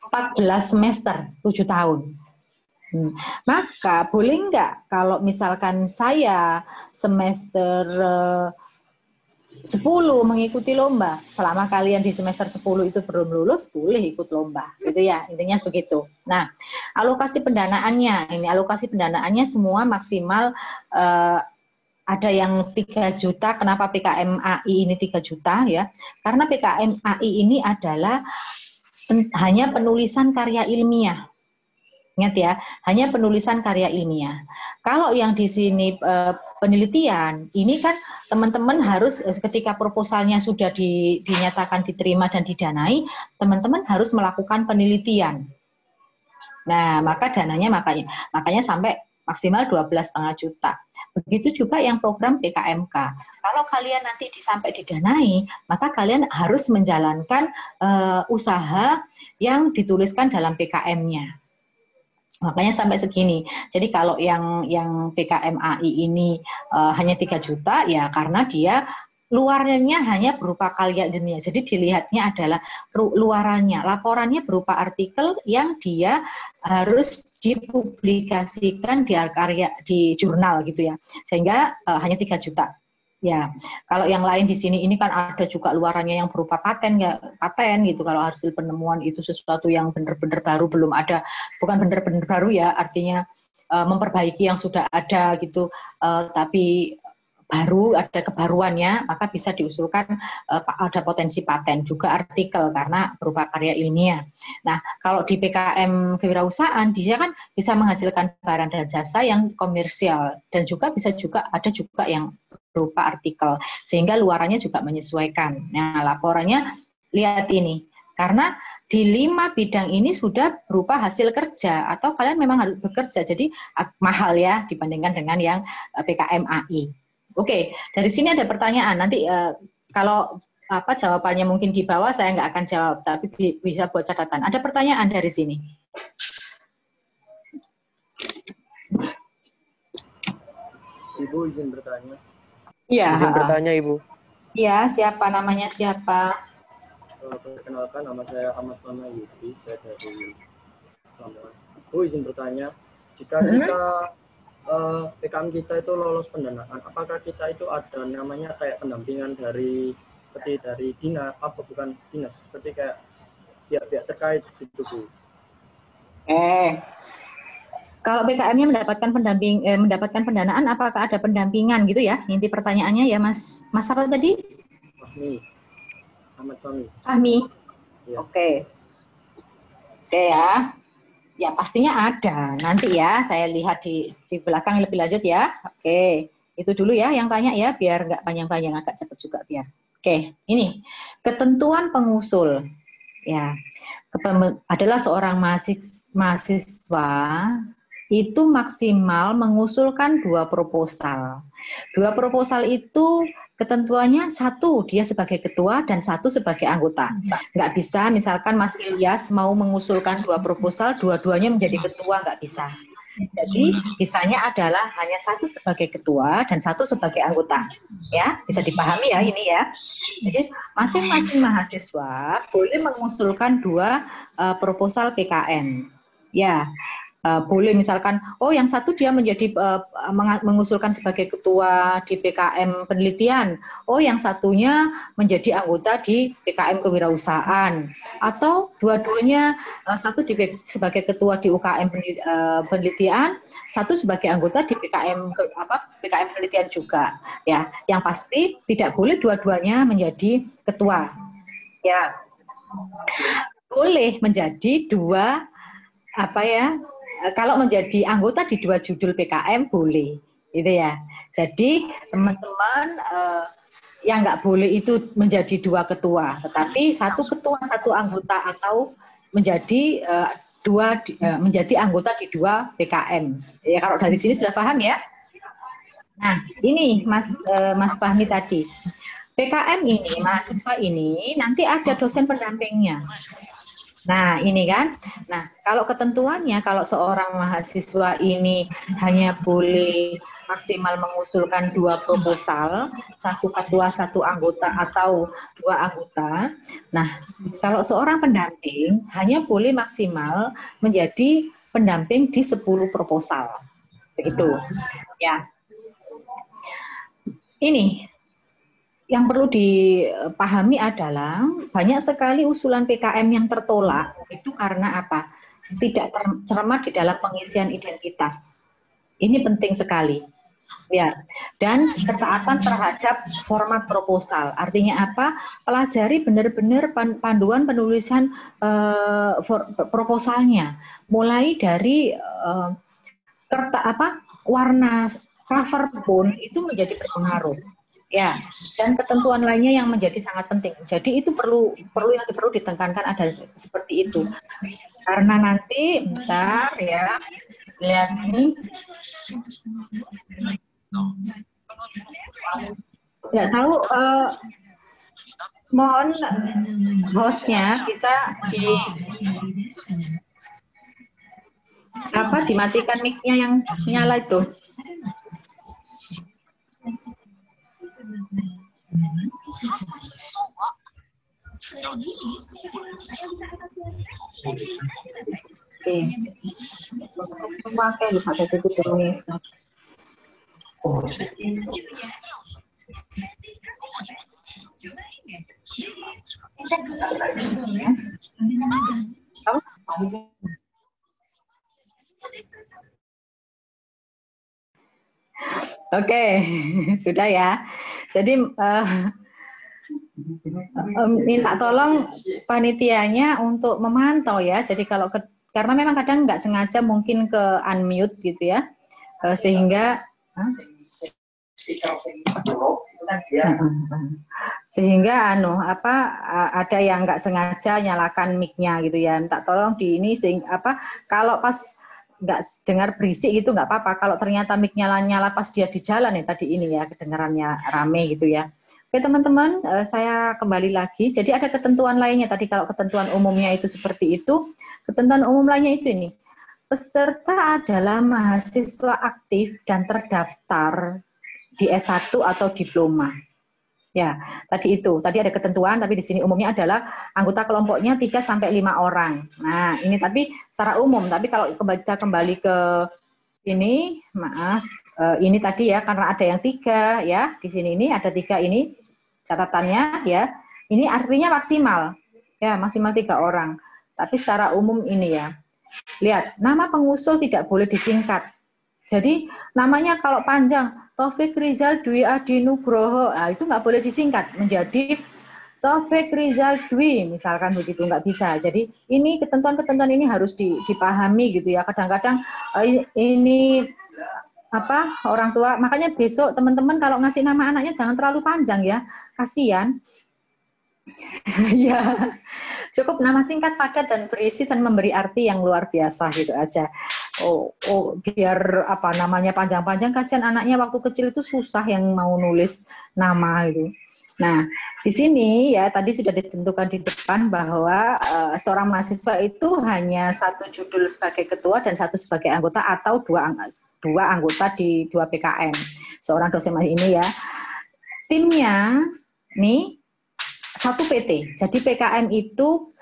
14 semester, 7 tahun. Maka boleh nggak kalau misalkan saya semester 10 mengikuti lomba, selama kalian di semester 10 itu belum lulus, boleh ikut lomba, gitu ya, intinya begitu. Nah, alokasi pendanaannya semua maksimal ada yang 3 juta, kenapa PKMAI ini 3 juta ya, karena PKMAI ini adalah hanya penulisan karya ilmiah. Ingat ya, hanya penulisan karya ilmiah. Kalau yang di sini penelitian, ini kan teman-teman harus ketika proposalnya sudah dinyatakan diterima dan didanai, teman-teman harus melakukan penelitian. Nah, maka dananya makanya sampai maksimal 12,5 juta. Begitu juga yang program PKMK. Kalau kalian nanti sampai didanai, maka kalian harus menjalankan usaha yang dituliskan dalam PKM-nya. Makanya sampai segini. Jadi kalau yang PKMAI ini hanya 3 juta, ya karena dia luarannya hanya berupa karya ilmiah. Jadi dilihatnya adalah luarannya, laporannya berupa artikel yang dia harus dipublikasikan di jurnal gitu ya. Sehingga hanya 3 juta. Ya, kalau yang lain di sini ini kan ada juga luarannya yang berupa paten gitu. Kalau hasil penemuan itu sesuatu yang benar-benar baru, belum ada, bukan benar-benar baru ya, artinya memperbaiki yang sudah ada gitu, tapi baru, ada kebaruannya, maka bisa diusulkan ada potensi paten, juga artikel karena berupa karya ilmiah. Nah, kalau di PKM kewirausahaan, dia kan bisa menghasilkan barang dan jasa yang komersial, dan juga bisa juga ada juga yang berupa artikel, sehingga luarannya juga menyesuaikan. Nah, laporannya lihat ini, karena di 5 bidang ini sudah berupa hasil kerja, atau kalian memang harus bekerja, jadi mahal ya dibandingkan dengan yang PKM AI. Oke, dari sini ada pertanyaan. Nanti kalau jawabannya mungkin di bawah, saya nggak akan jawab, tapi bisa buat catatan. Ada pertanyaan dari sini. Ibu izin bertanya. Iya. Izin bertanya, Ibu. Iya, siapa namanya siapa? Perkenalkan, nama saya Ahmad Fana Yudi, saya dari Lamongan. Bu izin bertanya, jika kita PKM kita itu lolos pendanaan, apakah kita itu ada namanya kayak pendampingan dari seperti dari dinas, bukan dinas, seperti kayak pihak-pihak terkait gitu Bu? Kalau PKM-nya mendapatkan pendanaan, apakah ada pendampingan gitu ya? Inti pertanyaannya ya, Mas apa tadi? Ahmad Fahmi. Fahmi. Ya. Oke ya. Ya pastinya ada. Nanti ya saya lihat di belakang lebih lanjut ya. Oke, itu dulu ya yang tanya ya, biar nggak panjang-panjang, agak cepat juga biar. Oke, ini ketentuan pengusul ya adalah seorang mahasiswa itu maksimal mengusulkan 2 proposal. 2 proposal itu ketentuannya 1 dia sebagai ketua dan 1 sebagai anggota. Nggak bisa misalkan Mas Ilyas mau mengusulkan 2 proposal, dua-duanya menjadi ketua, nggak bisa. Jadi bisanya adalah hanya 1 sebagai ketua dan 1 sebagai anggota. Ya, bisa dipahami ya ini ya. Jadi masing-masing mahasiswa boleh mengusulkan 2 proposal PKM. Ya. Boleh misalkan, yang 1 dia menjadi mengusulkan sebagai ketua di PKM penelitian, yang satunya menjadi anggota di PKM kewirausahaan, atau dua-duanya 1 sebagai ketua di UKM penelitian, 1 sebagai anggota di PKM penelitian juga. Ya, yang pasti tidak boleh dua-duanya menjadi ketua. Ya, boleh menjadi 2 kalau menjadi anggota di 2 judul PKM boleh, gitu ya. Jadi teman-teman yang nggak boleh itu menjadi 2 ketua, tetapi 1 ketua 1 anggota, atau menjadi menjadi anggota di 2 PKM. Ya kalau dari sini sudah paham ya. Nah ini Mas Fahmi tadi, PKM ini mahasiswa ini nanti ada dosen pendampingnya. Nah, ini kan. Nah, kalau ketentuannya, kalau seorang mahasiswa ini hanya boleh maksimal mengusulkan 2 proposal, 1 ketua, 1 anggota, atau 2 anggota. Nah, kalau seorang pendamping hanya boleh maksimal menjadi pendamping di 10 proposal. Begitu. Ya. Ini yang perlu dipahami adalah banyak sekali usulan PKM yang tertolak itu karena apa? Tidak tercermat di dalam pengisian identitas. Ini penting sekali. Ya, dan ketaatan terhadap format proposal. Artinya apa? Pelajari benar-benar panduan penulisan proposalnya. Mulai dari warna cover pun itu menjadi berpengaruh. Ya, dan ketentuan lainnya yang menjadi sangat penting. Jadi itu perlu ditekankan ada seperti itu. Karena nanti bentar ya, lihat ini. Nggak tahu, mohon hostnya bisa dimatikan mic-nya yang nyala itu. Oke, sudah ya. Jadi minta tolong panitianya untuk memantau ya. Jadi kalau karena memang kadang nggak sengaja mungkin ke unmute gitu ya, sehingga ada yang nggak sengaja nyalakan mic-nya gitu ya. Minta tolong di ini kalau pas nggak dengar berisik gitu nggak apa-apa. Kalau ternyata mic nyala pas dia di jalan ya tadi ini ya kedengarannya rame gitu ya. Oke teman-teman, saya kembali lagi. Jadi ada ketentuan lainnya tadi kalau ketentuan umumnya itu seperti itu. Ketentuan umum lainnya itu ini. Peserta adalah mahasiswa aktif dan terdaftar di S1 atau diploma. Ya, tadi itu. Tadi ada ketentuan, tapi di sini umumnya adalah anggota kelompoknya 3 sampai 5 orang. Nah, ini tapi secara umum. Tapi kalau kita kembali ke ini, maaf, ini tadi ya, karena ada yang 3 ya. Di sini ini ada 3 ini catatannya ya. Ini artinya maksimal. Ya, maksimal 3 orang. Tapi secara umum ini ya. Lihat, nama pengusul tidak boleh disingkat. Jadi namanya kalau panjang, Taufik Rizal Dwi Adi Nugroho, itu nggak boleh disingkat menjadi Taufik Rizal Dwi, misalkan begitu, nggak bisa. Jadi ini ketentuan-ketentuan ini harus dipahami gitu ya. Kadang-kadang ini orang tua, makanya besok teman-teman kalau ngasih nama anaknya jangan terlalu panjang ya, kasihan. Ya, cukup nama singkat, padat dan berisi dan memberi arti yang luar biasa gitu aja. Biar namanya panjang-panjang, kasihan anaknya waktu kecil itu susah yang mau nulis nama gitu. Nah, di sini ya tadi sudah ditentukan di depan bahwa seorang mahasiswa itu hanya 1 judul sebagai ketua dan 1 sebagai anggota atau dua anggota di 2 PKM. Seorang dosen ini ya. Timnya nih 1 PT. Jadi PKM itu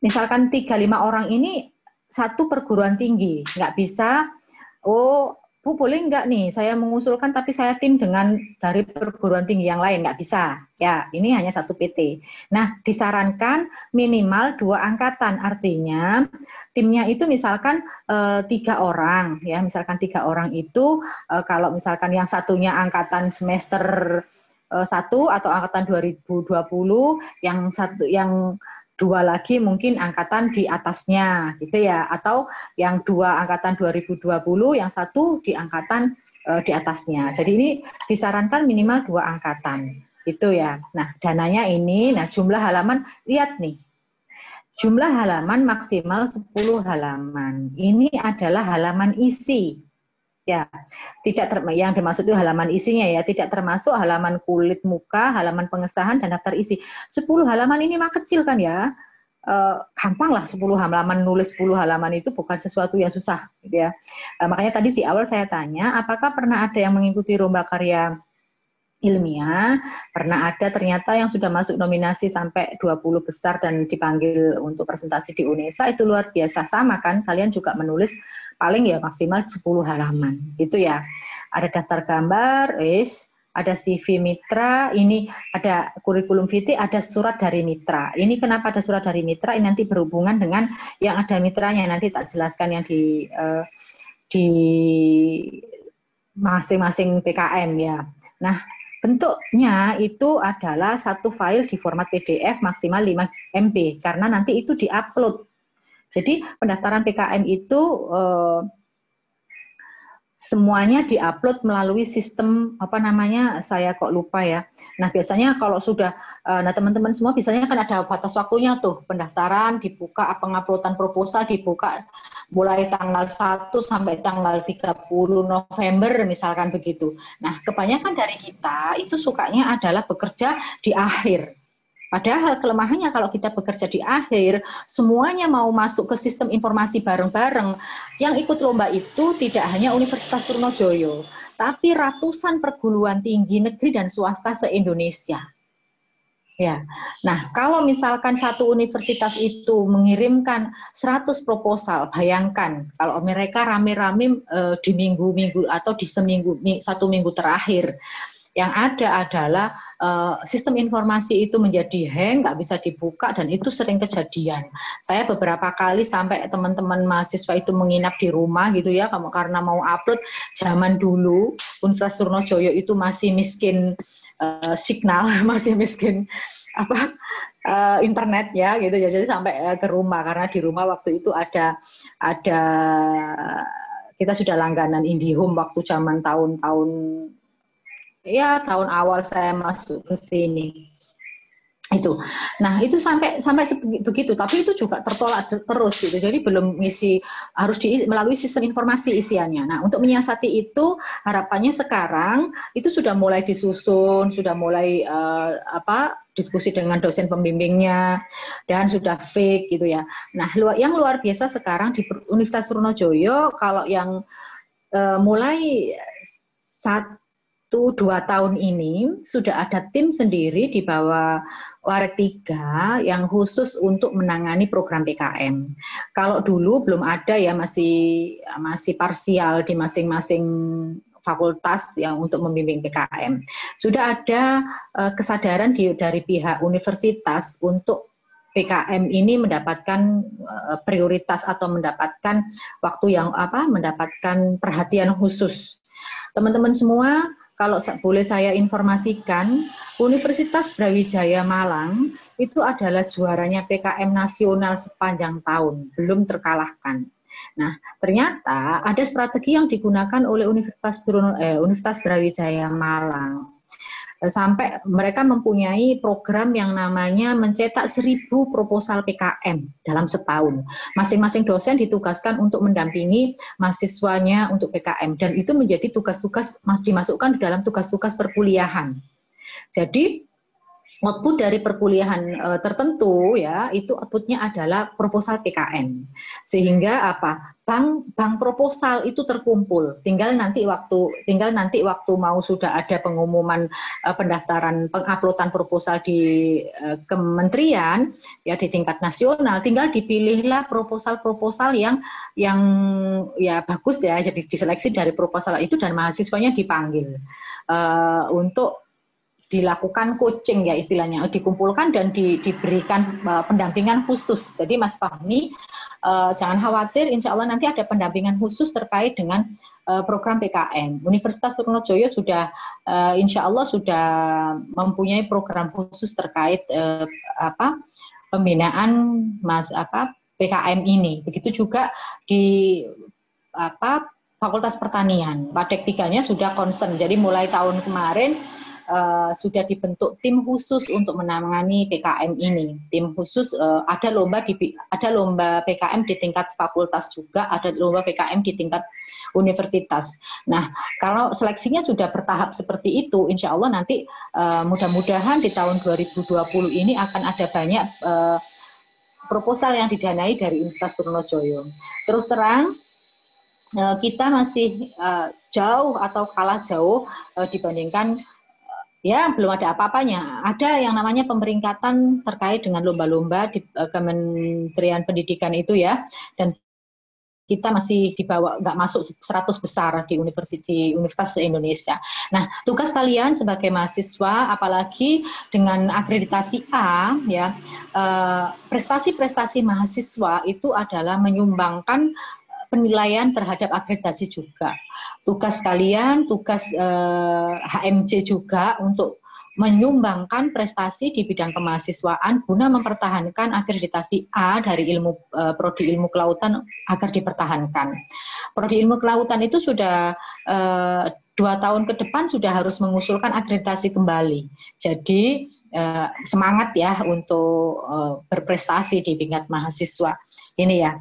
misalkan 3-5 orang ini 1 perguruan tinggi. Nggak bisa, Bu boleh nggak nih saya mengusulkan tapi saya tim dengan dari perguruan tinggi yang lain. Nggak bisa. Ya, ini hanya 1 PT. Nah, disarankan minimal 2 angkatan. Artinya timnya itu misalkan 3 orang. Ya, misalkan 3 orang itu kalau misalkan yang satunya angkatan semester 1 atau angkatan 2020, yang 2 lagi mungkin angkatan di atasnya gitu ya, atau yang 2 angkatan 2020, yang 1 di angkatan di atasnya. Jadi ini disarankan minimal 2 angkatan itu ya. Nah, dananya ini, jumlah halaman, lihat nih. Jumlah halaman maksimal 10 halaman. Ini adalah halaman isi. Ya, yang dimaksud itu halaman isinya ya, tidak termasuk halaman kulit muka, halaman pengesahan, dan daftar isi. 10 halaman ini mah kecil kan ya, gampang lah 10 halaman, nulis 10 halaman itu bukan sesuatu yang susah. Gitu ya. Makanya tadi di awal saya tanya, apakah pernah ada yang mengikuti lomba karya ilmiah, pernah ada ternyata yang sudah masuk nominasi sampai 20 besar dan dipanggil untuk presentasi di UNESA, itu luar biasa. Sama kan, kalian juga menulis paling ya maksimal 10 halaman, gitu ya. Ada daftar gambar, ada CV mitra, ini ada kurikulum vitae, ada surat dari mitra. Ini kenapa ada surat dari mitra? Ini nanti berhubungan dengan yang ada mitranya, nanti tak jelaskan yang di masing-masing PKM ya. Nah, bentuknya itu adalah 1 file di format PDF maksimal 5 MB, karena nanti itu diupload. Jadi pendaftaran PKM itu semuanya diupload melalui sistem saya kok lupa ya. Nah, biasanya kalau sudah teman-teman semua biasanya kan ada batas waktunya tuh, pendaftaran dibuka, penguploadan proposal dibuka mulai tanggal 1 sampai tanggal 30 November misalkan begitu. Nah, kebanyakan dari kita itu sukanya adalah bekerja di akhir. Padahal kelemahannya kalau kita bekerja di akhir, semuanya mau masuk ke sistem informasi bareng-bareng. Yang ikut lomba itu tidak hanya Universitas Trunojoyo, tapi ratusan perguruan tinggi negeri dan swasta se-Indonesia. Ya, nah kalau misalkan satu universitas itu mengirimkan 100 proposal, bayangkan kalau mereka rame-rame di minggu-minggu atau di 1 minggu terakhir. Yang ada adalah sistem informasi itu menjadi hang, nggak bisa dibuka, dan itu sering kejadian. Saya beberapa kali sampai teman-teman mahasiswa itu menginap di rumah gitu ya, karena mau upload. Zaman dulu Universitas Trunojoyo itu masih miskin signal, masih miskin internet ya gitu ya. Jadi sampai ke rumah, karena di rumah waktu itu ada kita sudah langganan IndiHome waktu zaman tahun-tahun ya tahun awal saya masuk ke sini itu. Nah itu sampai begitu, tapi itu juga tertolak terus gitu. Jadi belum ngisi, harus melalui sistem informasi isiannya. Nah untuk menyiasati itu harapannya sekarang itu sudah mulai disusun, sudah mulai diskusi dengan dosen pembimbingnya, dan sudah fake gitu ya. Nah yang luar biasa sekarang di Universitas Trunojoyo, kalau yang mulai 1-2 tahun ini sudah ada tim sendiri di bawah Warek 3 yang khusus untuk menangani program PKM. Kalau dulu belum ada ya, masih parsial di masing-masing fakultas yang untuk membimbing PKM. Sudah ada kesadaran dari pihak universitas untuk PKM ini mendapatkan prioritas atau mendapatkan waktu yang mendapatkan perhatian khusus. Teman-teman semua, kalau boleh saya informasikan, Universitas Brawijaya Malang itu adalah juaranya PKM nasional sepanjang tahun, belum terkalahkan. Nah, ternyata ada strategi yang digunakan oleh Universitas Brawijaya Malang. Sampai mereka mempunyai program yang namanya mencetak 1000 proposal PKM dalam setahun. Masing-masing dosen ditugaskan untuk mendampingi mahasiswanya untuk PKM, dan itu menjadi tugas-tugas dimasukkan di dalam tugas-tugas perkuliahan. Jadi output dari perkuliahan tertentu ya, itu outputnya adalah proposal PKM. Sehingga bank proposal itu terkumpul. Tinggal nanti waktu mau sudah ada pengumuman pendaftaran penguploadan proposal di kementerian ya, di tingkat nasional, tinggal dipilihlah proposal-proposal yang ya bagus ya, jadi diseleksi dari proposal itu dan mahasiswanya dipanggil untuk dilakukan coaching ya istilahnya, dikumpulkan dan diberikan pendampingan khusus. Jadi Mas Fahmi jangan khawatir, insya Allah nanti ada pendampingan khusus terkait dengan program PKM. Universitas Trunojoyo sudah insya Allah sudah mempunyai program khusus terkait pembinaan PKM ini. Begitu juga di Fakultas Pertanian. Wadek 3-nya sudah concern. Jadi mulai tahun kemarin sudah dibentuk tim khusus untuk menangani PKM ini. Tim khusus ada lomba PKM di tingkat fakultas juga, ada lomba PKM di tingkat universitas. Nah, kalau seleksinya sudah bertahap seperti itu, insya Allah nanti mudah-mudahan di tahun 2020 ini akan ada banyak proposal yang didanai dari Universitas Trunojoyo. Terus terang, kita masih jauh atau kalah jauh dibandingkan ya belum ada apa-apanya. Ada yang namanya pemeringkatan terkait dengan lomba-lomba di Kementerian Pendidikan itu ya, dan kita masih di bawah, nggak masuk 100 besar di Universitas Indonesia. Nah, tugas kalian sebagai mahasiswa, apalagi dengan akreditasi A, ya, prestasi-prestasi mahasiswa itu adalah menyumbangkan penilaian terhadap akreditasi juga. Tugas kalian, tugas HMJ juga untuk menyumbangkan prestasi di bidang kemahasiswaan guna mempertahankan akreditasi A dari Prodi Ilmu Kelautan agar dipertahankan. Prodi Ilmu Kelautan itu sudah 2 tahun ke depan sudah harus mengusulkan akreditasi kembali. Jadi semangat ya untuk berprestasi di tingkat mahasiswa. Ini ya.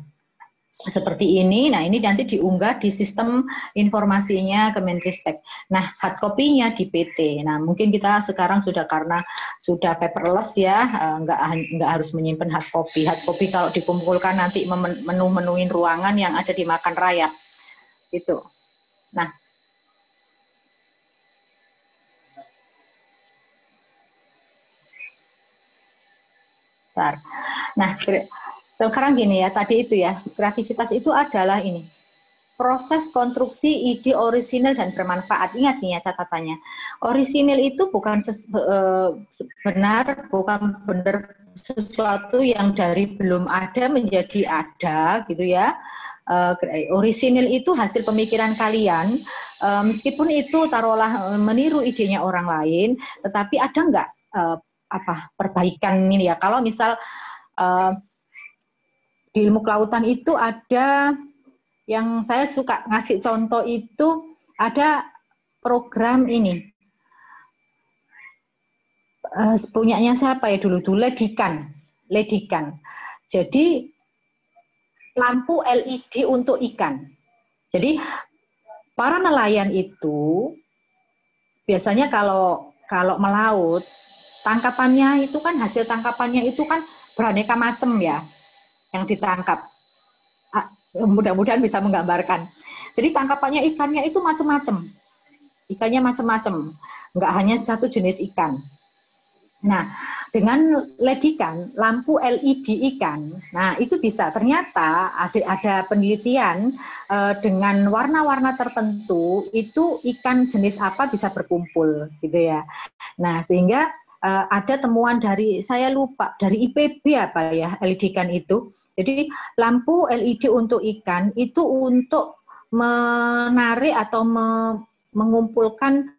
Seperti ini, nah ini nanti diunggah di sistem informasinya Kemenristek. Nah, hard copy-nya di PT. Nah, mungkin kita sekarang karena sudah paperless ya, nggak harus menyimpan hard copy. Hard copy kalau dikumpulkan nanti menuin ruangan yang ada di Makan Raya. Gitu. Nah. Nah, sekarang gini ya, tadi itu ya, kreativitas itu adalah ini. proses konstruksi ide orisinil dan bermanfaat. Ingat nih ya catatannya. Orisinil itu bukan bukan benar sesuatu yang dari belum ada menjadi ada gitu ya. Orisinil itu hasil pemikiran kalian, meskipun itu taruhlah meniru idenya orang lain, tetapi ada nggak perbaikan ini ya? Kalau misal di ilmu kelautan itu ada yang saya suka ngasih contoh itu ada program ini. Punyanya siapa ya dulu? Ledikan. Jadi lampu LED untuk ikan. Jadi para nelayan itu biasanya kalau melaut, tangkapannya itu kan hasil tangkapannya itu kan beraneka macam ya yang ditangkap. Mudah-mudahan bisa menggambarkan. Jadi tangkapannya ikannya itu macam-macam. Ikannya macam-macam. Nggak hanya satu jenis ikan. Nah, dengan ledikan, lampu LED ikan, nah itu bisa. Ternyata ada penelitian dengan warna-warna tertentu, itu ikan jenis apa bisa berkumpul, gitu ya. Nah, sehingga ada temuan dari, saya lupa, dari IPB apa ya, LED-kan itu. Jadi lampu LED untuk ikan itu untuk menarik atau mengumpulkan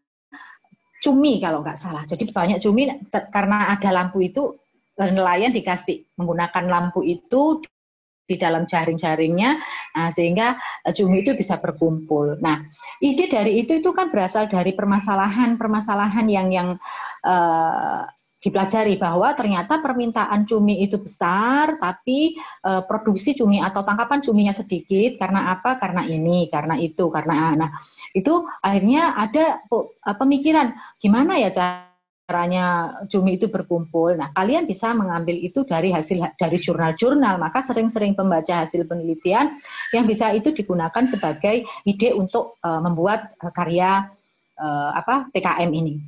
cumi kalau nggak salah. Jadi banyak cumi karena ada lampu itu, nelayan dikasih menggunakan lampu itu di dalam jaring-jaringnya, nah, sehingga cumi itu bisa berkumpul. Nah, ide dari itu kan berasal dari permasalahan yang dipelajari bahwa ternyata permintaan cumi itu besar, tapi produksi cumi atau tangkapan cuminya sedikit. Karena apa? Karena ini, karena itu, karena nah itu akhirnya ada pemikiran gimana ya caranya cumi itu berkumpul. Nah, kalian bisa mengambil itu dari jurnal-jurnal. Maka sering-sering membaca hasil penelitian yang bisa itu digunakan sebagai ide untuk membuat karya PKM ini.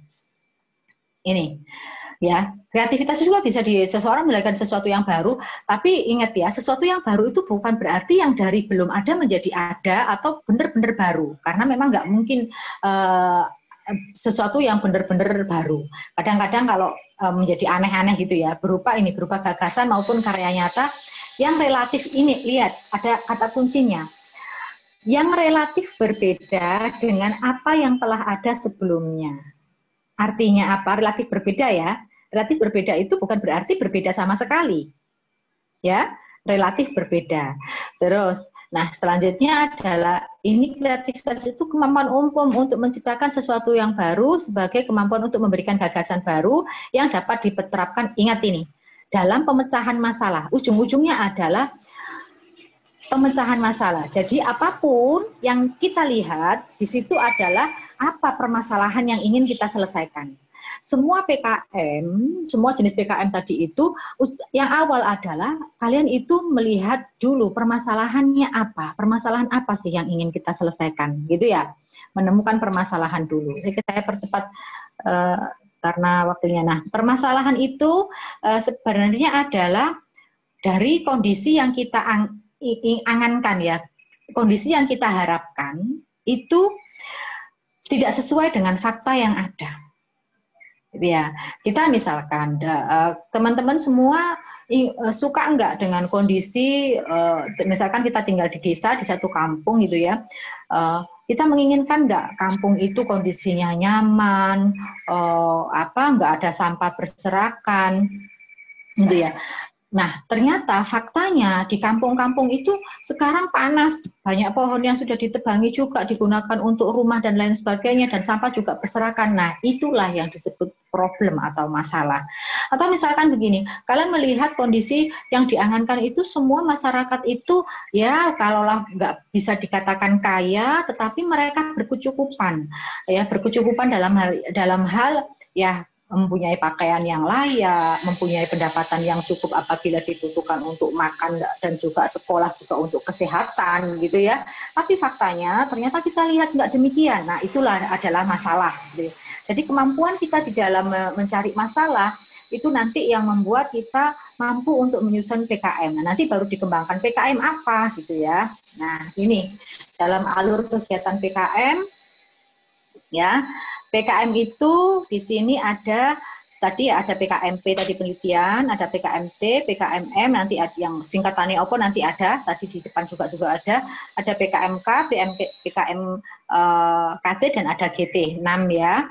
Ya, kreativitas juga bisa seseorang melakukan sesuatu yang baru, tapi ingat ya, sesuatu yang baru itu bukan berarti yang dari belum ada menjadi ada atau benar-benar baru, karena memang nggak mungkin sesuatu yang benar-benar baru. Kadang-kadang kalau menjadi aneh-aneh gitu ya, berupa gagasan maupun karya nyata yang relatif ini, lihat ada kata kuncinya, yang relatif berbeda dengan apa yang telah ada sebelumnya. Artinya apa? Relatif berbeda ya. Relatif berbeda itu bukan berarti berbeda sama sekali. Ya, relatif berbeda. Terus, nah selanjutnya adalah ini kreativitas itu kemampuan umum untuk menciptakan sesuatu yang baru sebagai kemampuan untuk memberikan gagasan baru yang dapat diterapkan, ingat ini, dalam pemecahan masalah. Ujung-ujungnya adalah pemecahan masalah. Jadi apapun yang kita lihat di situ adalah apa permasalahan yang ingin kita selesaikan. Semua PKM, semua jenis PKM tadi itu yang awal adalah kalian itu melihat dulu permasalahannya apa, permasalahan apa sih yang ingin kita selesaikan, gitu ya. Menemukan permasalahan dulu. Jadi saya percepat karena waktunya. Nah, permasalahan itu sebenarnya adalah dari kondisi yang kita angankan ya, kondisi yang kita harapkan itu tidak sesuai dengan fakta yang ada. Ya, kita misalkan teman-teman semua suka enggak dengan kondisi misalkan kita tinggal di desa di satu kampung gitu ya, kita menginginkan enggak kampung itu kondisinya nyaman, enggak ada sampah berserakan gitu ya. Nah, ternyata faktanya di kampung-kampung itu sekarang panas, banyak pohon yang sudah ditebangi juga digunakan untuk rumah dan lain sebagainya, dan sampah juga berserakan. Nah, itulah yang disebut problem atau masalah. Atau misalkan begini, kalian melihat kondisi yang diangankan itu semua masyarakat itu ya kalaulah nggak bisa dikatakan kaya, tetapi mereka berkecukupan, ya berkecukupan dalam hal ya mempunyai pakaian yang layak, mempunyai pendapatan yang cukup apabila dibutuhkan untuk makan dan juga sekolah juga untuk kesehatan gitu ya. Tapi faktanya ternyata kita lihat nggak demikian. Nah, itulah adalah masalah. Jadi kemampuan kita di dalam mencari masalah itu nanti yang membuat kita mampu untuk menyusun PKM. Nah, nanti baru dikembangkan PKM apa gitu ya. Nah, ini dalam alur kegiatan PKM, ya. PKM itu di sini ada tadi ada PKMP tadi penelitian, ada PKMT, PKMM nanti ada yang singkatannya apa nanti ada, tadi di depan juga ada PKMK, PKM KC dan ada GT 6 ya.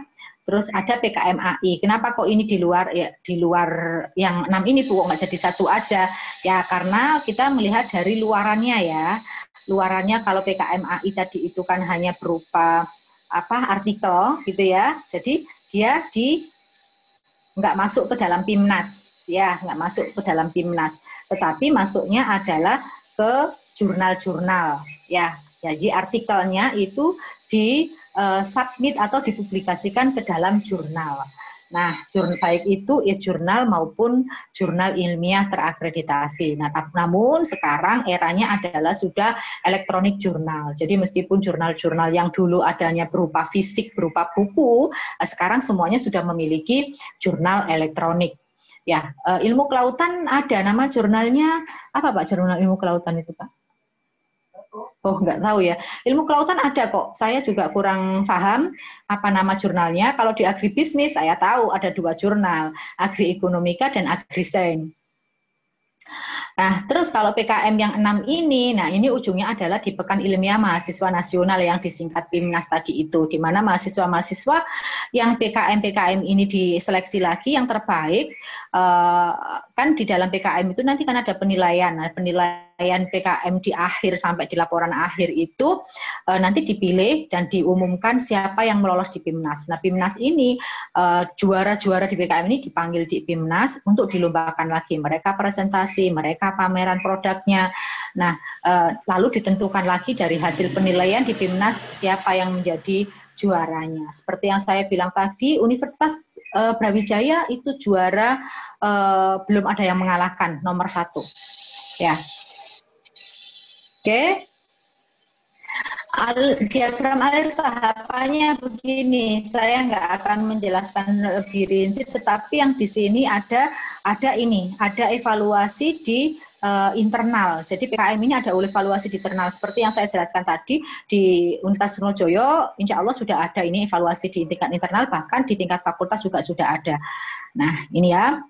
Terus ada PKMAI. Kenapa kok ini di luar ya, di luar yang 6 ini tuh nggak jadi satu aja? Ya karena kita melihat dari luarannya ya. Luarannya kalau PKMAI tadi itu kan hanya berupa artikel gitu ya. Jadi dia nggak masuk ke dalam PIMNAS ya, nggak masuk ke dalam PIMNAS. Tetapi masuknya adalah ke jurnal-jurnal ya. Jadi artikelnya itu di submit atau dipublikasikan ke dalam jurnal. Nah, baik itu jurnal maupun jurnal ilmiah terakreditasi. Nah, namun sekarang eranya adalah sudah elektronik jurnal. Jadi meskipun jurnal-jurnal yang dulu adanya berupa fisik, berupa buku, sekarang semuanya sudah memiliki jurnal elektronik. Ya, ilmu kelautan ada nama jurnalnya apa Pak? Jurnal ilmu kelautan itu Pak? Oh, nggak tahu ya. Ilmu kelautan ada kok. Saya juga kurang paham apa nama jurnalnya. Kalau di agribisnis saya tahu ada 2 jurnal, Agriekonomika dan Agrisains. Nah, terus kalau PKM yang 6 ini, nah ini ujungnya adalah di Pekan Ilmiah Mahasiswa Nasional yang disingkat PIMNAS tadi itu, di mana mahasiswa-mahasiswa yang PKM ini diseleksi lagi yang terbaik, kan di dalam PKM itu nanti kan ada penilaian. Nah, penilaian PKM di akhir sampai di laporan akhir itu nanti dipilih dan diumumkan siapa yang melolos di PIMNAS. Nah, PIMNAS ini juara-juara di PKM ini dipanggil di PIMNAS untuk dilombakan lagi. Mereka presentasi, mereka pameran produknya. Nah, lalu ditentukan lagi dari hasil penilaian di PIMNAS siapa yang menjadi juaranya. Seperti yang saya bilang tadi, Universitas Brawijaya itu juara belum ada yang mengalahkan, nomor 1. Ya. Oke. Diagram alir tahapannya begini, saya nggak akan menjelaskan lebih rinci, tetapi yang di sini ada evaluasi di internal. Jadi PKM ini ada evaluasi di internal, seperti yang saya jelaskan tadi di Universitas Trunojoyo, insya Allah sudah ada ini evaluasi di tingkat internal, bahkan di tingkat fakultas juga sudah ada. Nah ini ya,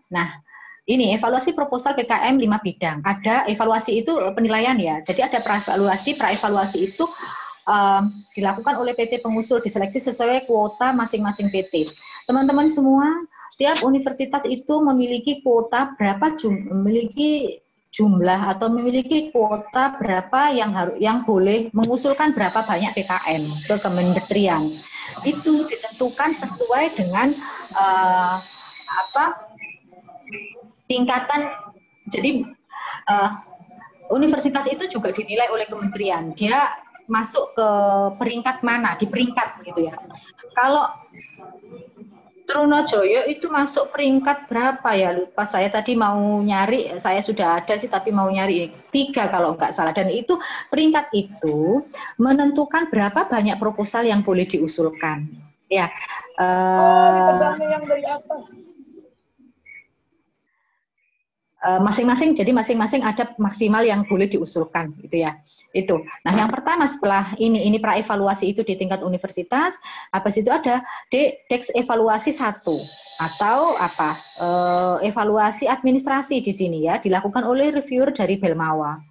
ini evaluasi proposal PKM 5 bidang. Ada evaluasi itu penilaian ya. Jadi ada praevaluasi itu dilakukan oleh PT pengusul, diseleksi sesuai kuota masing-masing PT. Teman-teman semua, setiap universitas itu memiliki kuota memiliki jumlah atau memiliki kuota berapa yang boleh mengusulkan berapa banyak PKM ke kementerian. Itu ditentukan sesuai dengan tingkatan. Jadi universitas itu juga dinilai oleh kementerian. Dia masuk ke peringkat mana, di peringkat gitu ya. Kalau Trunojoyo itu masuk peringkat berapa ya, lupa saya, tadi mau nyari, saya sudah ada sih tapi mau nyari 3 kalau nggak salah. Dan itu peringkat itu menentukan berapa banyak proposal yang boleh diusulkan. Ya. Yang dari atas. Masing-masing, jadi masing-masing ada maksimal yang boleh diusulkan gitu ya. Itu. Nah, yang pertama setelah ini praevaluasi itu di tingkat universitas, habis itu ada deks evaluasi 1 atau evaluasi administrasi di sini ya, dilakukan oleh reviewer dari Belmawa.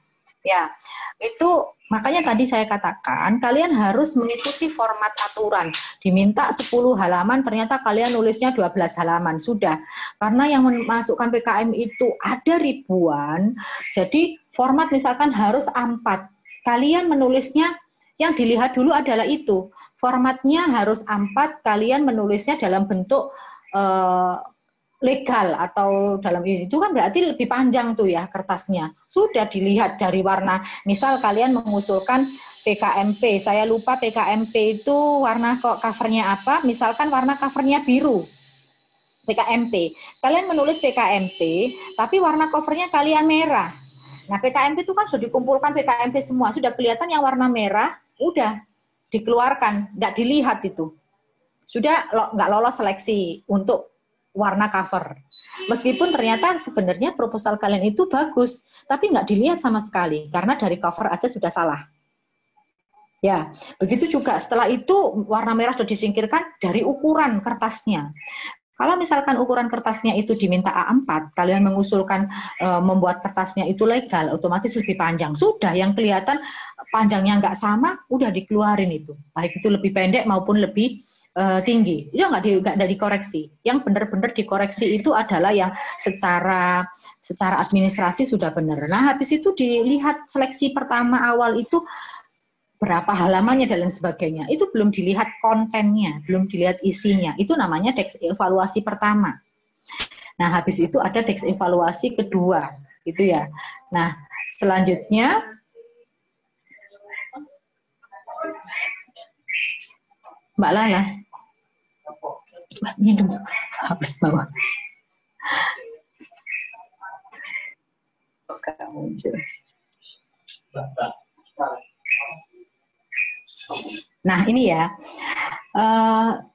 Ya, itu makanya tadi saya katakan kalian harus mengikuti format aturan. Diminta 10 halaman, ternyata kalian nulisnya 12 halaman. Sudah. Karena yang memasukkan PKM itu ada ribuan, jadi format misalkan harus A4. Kalian menulisnya, yang dilihat dulu adalah itu. Formatnya harus A4, kalian menulisnya dalam bentuk legal atau dalam itu kan berarti lebih panjang tuh ya kertasnya. Sudah dilihat dari warna. Misal kalian mengusulkan PKMP, saya lupa PKMP itu warna covernya apa, misalkan warna covernya biru. PKMP. Kalian menulis PKMP, tapi warna covernya kalian merah. Nah, PKMP itu kan sudah dikumpulkan PKMP semua, sudah kelihatan yang warna merah, udah dikeluarkan, nggak dilihat itu. Sudah nggak lolos seleksi untuk warna cover. Meskipun ternyata sebenarnya proposal kalian itu bagus, tapi nggak dilihat sama sekali, karena dari cover aja sudah salah. Ya, begitu juga setelah itu warna merah sudah disingkirkan dari ukuran kertasnya. Kalau misalkan ukuran kertasnya itu diminta A4, kalian mengusulkan membuat kertasnya itu legal, otomatis lebih panjang. Sudah, yang kelihatan panjangnya nggak sama, udah dikeluarin itu. Baik itu lebih pendek maupun lebih tinggi. Itu nggak dikoreksi. Yang benar-benar dikoreksi itu adalah yang secara administrasi sudah benar. Nah, habis itu dilihat seleksi pertama awal itu berapa halamannya dan lain sebagainya. Itu belum dilihat kontennya, belum dilihat isinya. Itu namanya teks evaluasi pertama. Nah, habis itu ada teks evaluasi kedua, gitu ya. Nah, selanjutnya Mbak Lala. Mbak minum habis bawah. Oke, muncul. Nah, ini ya,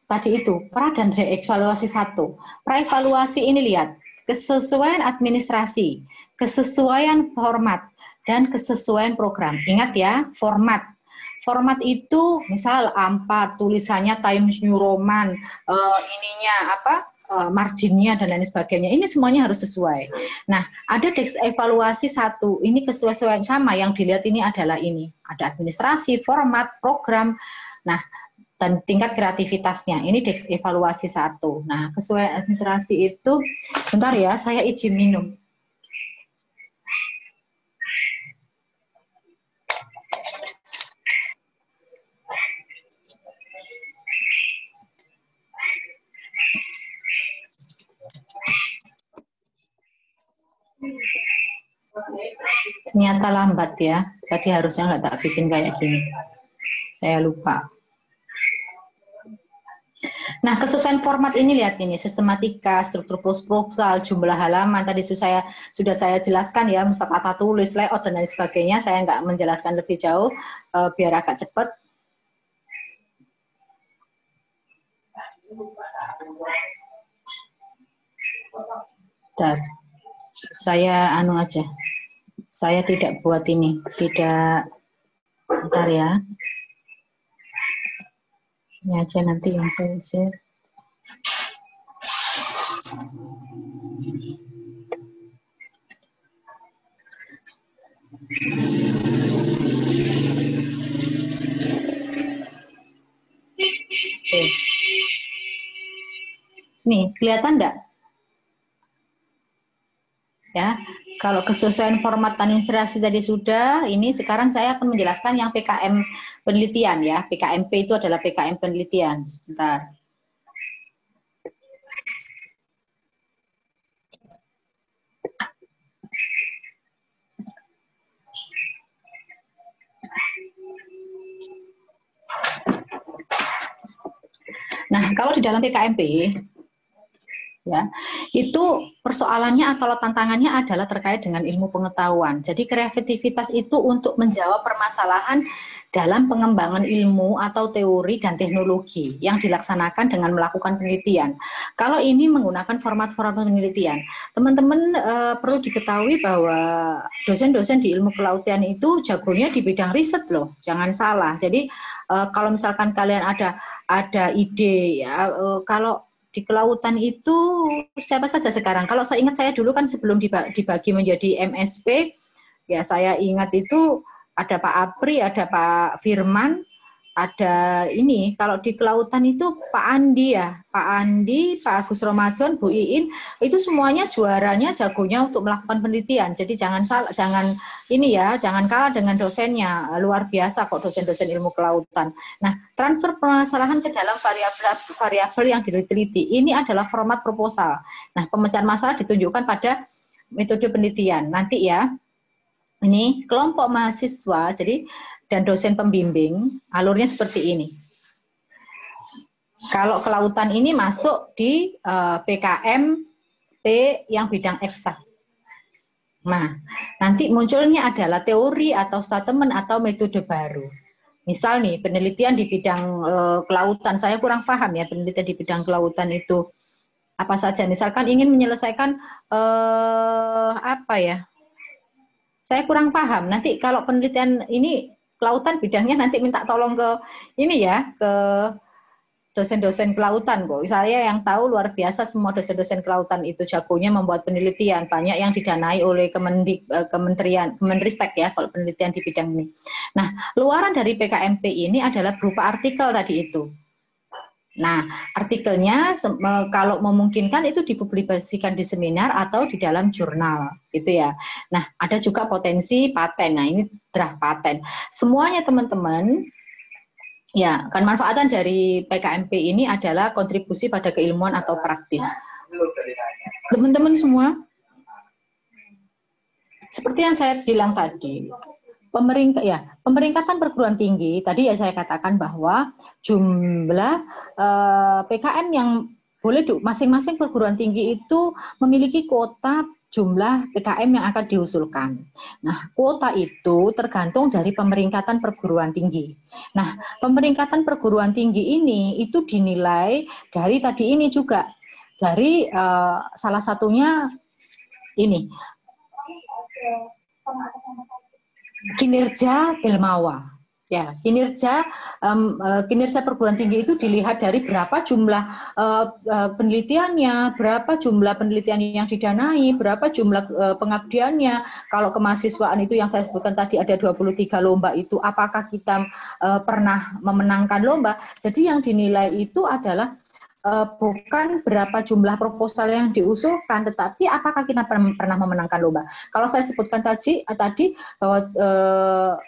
tadi itu, pra dan reevaluasi 1. Praevaluasi ini lihat, kesesuaian administrasi, kesesuaian format, dan kesesuaian program. Ingat ya, format. Format itu, misal A4, tulisannya Times New Roman, marginnya, dan lain sebagainya. Ini semuanya harus sesuai. Nah, ada teks evaluasi 1, ini kesesuaian sama, yang dilihat ini adalah ini. Ada administrasi, format, program, nah, dan tingkat kreativitasnya. Ini teks evaluasi 1. Nah, kesesuaian administrasi itu, sebentar ya, saya izin minum. Ternyata lambat ya. Tadi harusnya nggak tak bikin kayak gini. Saya lupa. Nah, kesesuaian format ini lihat ini, sistematika, struktur proposal, jumlah halaman. Tadi sudah saya jelaskan ya, misal kata tulis, layout, dan lain sebagainya. Saya nggak menjelaskan lebih jauh, biar agak cepat. Dan saya anu aja. Saya tidak buat ini, tidak, bentar ya. Ini aja nanti yang saya share. Oke. Nih, kelihatan enggak? Ya, kalau kesesuaian format administrasi tadi sudah, ini sekarang saya akan menjelaskan yang PKM penelitian ya. PKMP itu adalah PKM penelitian. Sebentar. Nah, kalau di dalam PKMP, ya, itu persoalannya atau tantangannya adalah terkait dengan ilmu pengetahuan. Jadi kreativitas itu untuk menjawab permasalahan dalam pengembangan ilmu atau teori dan teknologi yang dilaksanakan dengan melakukan penelitian. Kalau ini menggunakan format-format penelitian, teman-teman perlu diketahui bahwa dosen-dosen di ilmu kelautan itu jagonya di bidang riset loh, jangan salah. Jadi kalau misalkan kalian ada ide ya, kalau di kelautan itu siapa saja sekarang? Kalau saya ingat, saya dulu kan sebelum dibagi menjadi MSP, ya saya ingat itu ada Pak Apri, ada Pak Firman, ada ini. Kalau di kelautan itu Pak Andi ya, Pak Andi, Pak Agus Ramadan, Bu Iin, itu semuanya juaranya, jagonya untuk melakukan penelitian. Jadi jangan ini ya, jangan kalah dengan dosennya. Luar biasa kok dosen-dosen ilmu kelautan. Nah, transfer permasalahan ke dalam variabel yang diteliti. Ini adalah format proposal. Nah, pemecahan masalah ditunjukkan pada metode penelitian. Nanti ya, ini kelompok mahasiswa, jadi dan dosen pembimbing, alurnya seperti ini. Kalau kelautan ini masuk di PKMP yang bidang eksak. Nah, nanti munculnya adalah teori atau statement atau metode baru. Misal nih, penelitian di bidang kelautan, saya kurang paham ya, penelitian di bidang kelautan itu apa saja. Misalkan ingin menyelesaikan apa ya, saya kurang paham. Nanti kalau penelitian ini kelautan bidangnya nanti minta tolong ke ini ya, ke dosen-dosen kelautan kok. Saya yang tahu luar biasa semua dosen-dosen kelautan itu jagonya membuat penelitian, banyak yang didanai oleh Kemenristek ya kalau penelitian di bidang ini. Nah, luaran dari PKMP ini adalah berupa artikel tadi itu. Nah, artikelnya kalau memungkinkan itu dipublikasikan di seminar atau di dalam jurnal, gitu ya. Nah, ada juga potensi paten. Nah, ini draft paten. Semuanya teman-teman, ya, kan manfaatan dari PKMP ini adalah kontribusi pada keilmuan atau praktis. Teman-teman semua, seperti yang saya bilang tadi, pemeringkatan perguruan tinggi, tadi ya saya katakan bahwa jumlah PKM yang boleh masing-masing perguruan tinggi itu memiliki kuota jumlah PKM yang akan diusulkan. Nah, kuota itu tergantung dari pemeringkatan perguruan tinggi. Nah, pemeringkatan perguruan tinggi ini itu dinilai dari tadi ini juga, dari salah satunya ini, kinerja Belmawa. Ya, kinerja perguruan tinggi itu dilihat dari berapa jumlah penelitiannya, berapa jumlah penelitian yang didanai, berapa jumlah pengabdiannya. Kalau kemahasiswaan itu yang saya sebutkan tadi ada 23 lomba itu, apakah kita pernah memenangkan lomba? Jadi yang dinilai itu adalah bukan berapa jumlah proposal yang diusulkan, tetapi apakah kita pernah memenangkan lomba. Kalau saya sebutkan tadi bahwa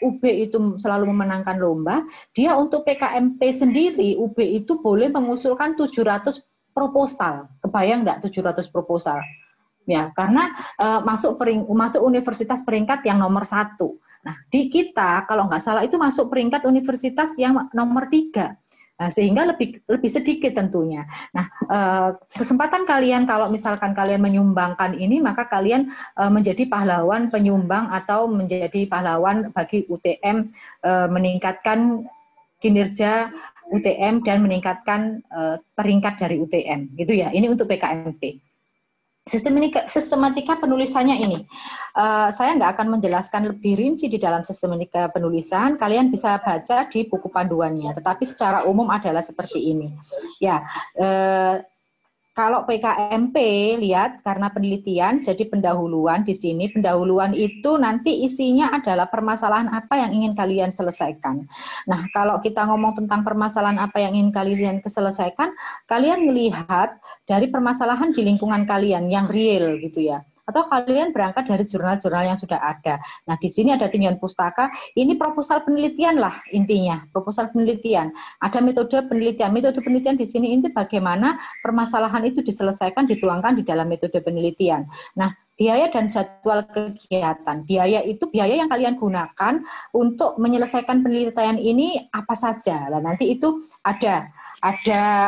UB itu selalu memenangkan lomba, dia untuk PKMP sendiri, UB itu boleh mengusulkan 700 proposal. Kebayang enggak 700 proposal? Ya, karena masuk universitas peringkat yang nomor 1. Nah, di kita kalau nggak salah itu masuk peringkat universitas yang nomor 3. Nah, sehingga lebih sedikit tentunya. Nah, kesempatan kalian kalau misalkan kalian menyumbangkan ini, maka kalian menjadi pahlawan penyumbang atau menjadi pahlawan bagi UTM, meningkatkan kinerja UTM dan meningkatkan peringkat dari UTM, gitu ya. Ini untuk PKMP. Sistematika penulisannya ini, saya nggak akan menjelaskan lebih rinci di dalam sistematika penulisan, kalian bisa baca di buku panduannya, tetapi secara umum adalah seperti ini. Ya, kalau PKMP, lihat karena penelitian, jadi pendahuluan di sini, pendahuluan itu nanti isinya adalah permasalahan apa yang ingin kalian selesaikan. Nah, kalau kita ngomong tentang permasalahan apa yang ingin kalian selesaikan, kalian melihat dari permasalahan di lingkungan kalian yang real gitu ya. Atau kalian berangkat dari jurnal-jurnal yang sudah ada. Nah, di sini ada tinjauan pustaka, ini proposal penelitian lah intinya, proposal penelitian. Ada metode penelitian. Metode penelitian di sini ini bagaimana permasalahan itu diselesaikan, dituangkan di dalam metode penelitian. Nah, biaya dan jadwal kegiatan. Biaya itu biaya yang kalian gunakan untuk menyelesaikan penelitian ini apa saja. Nah, nanti itu ada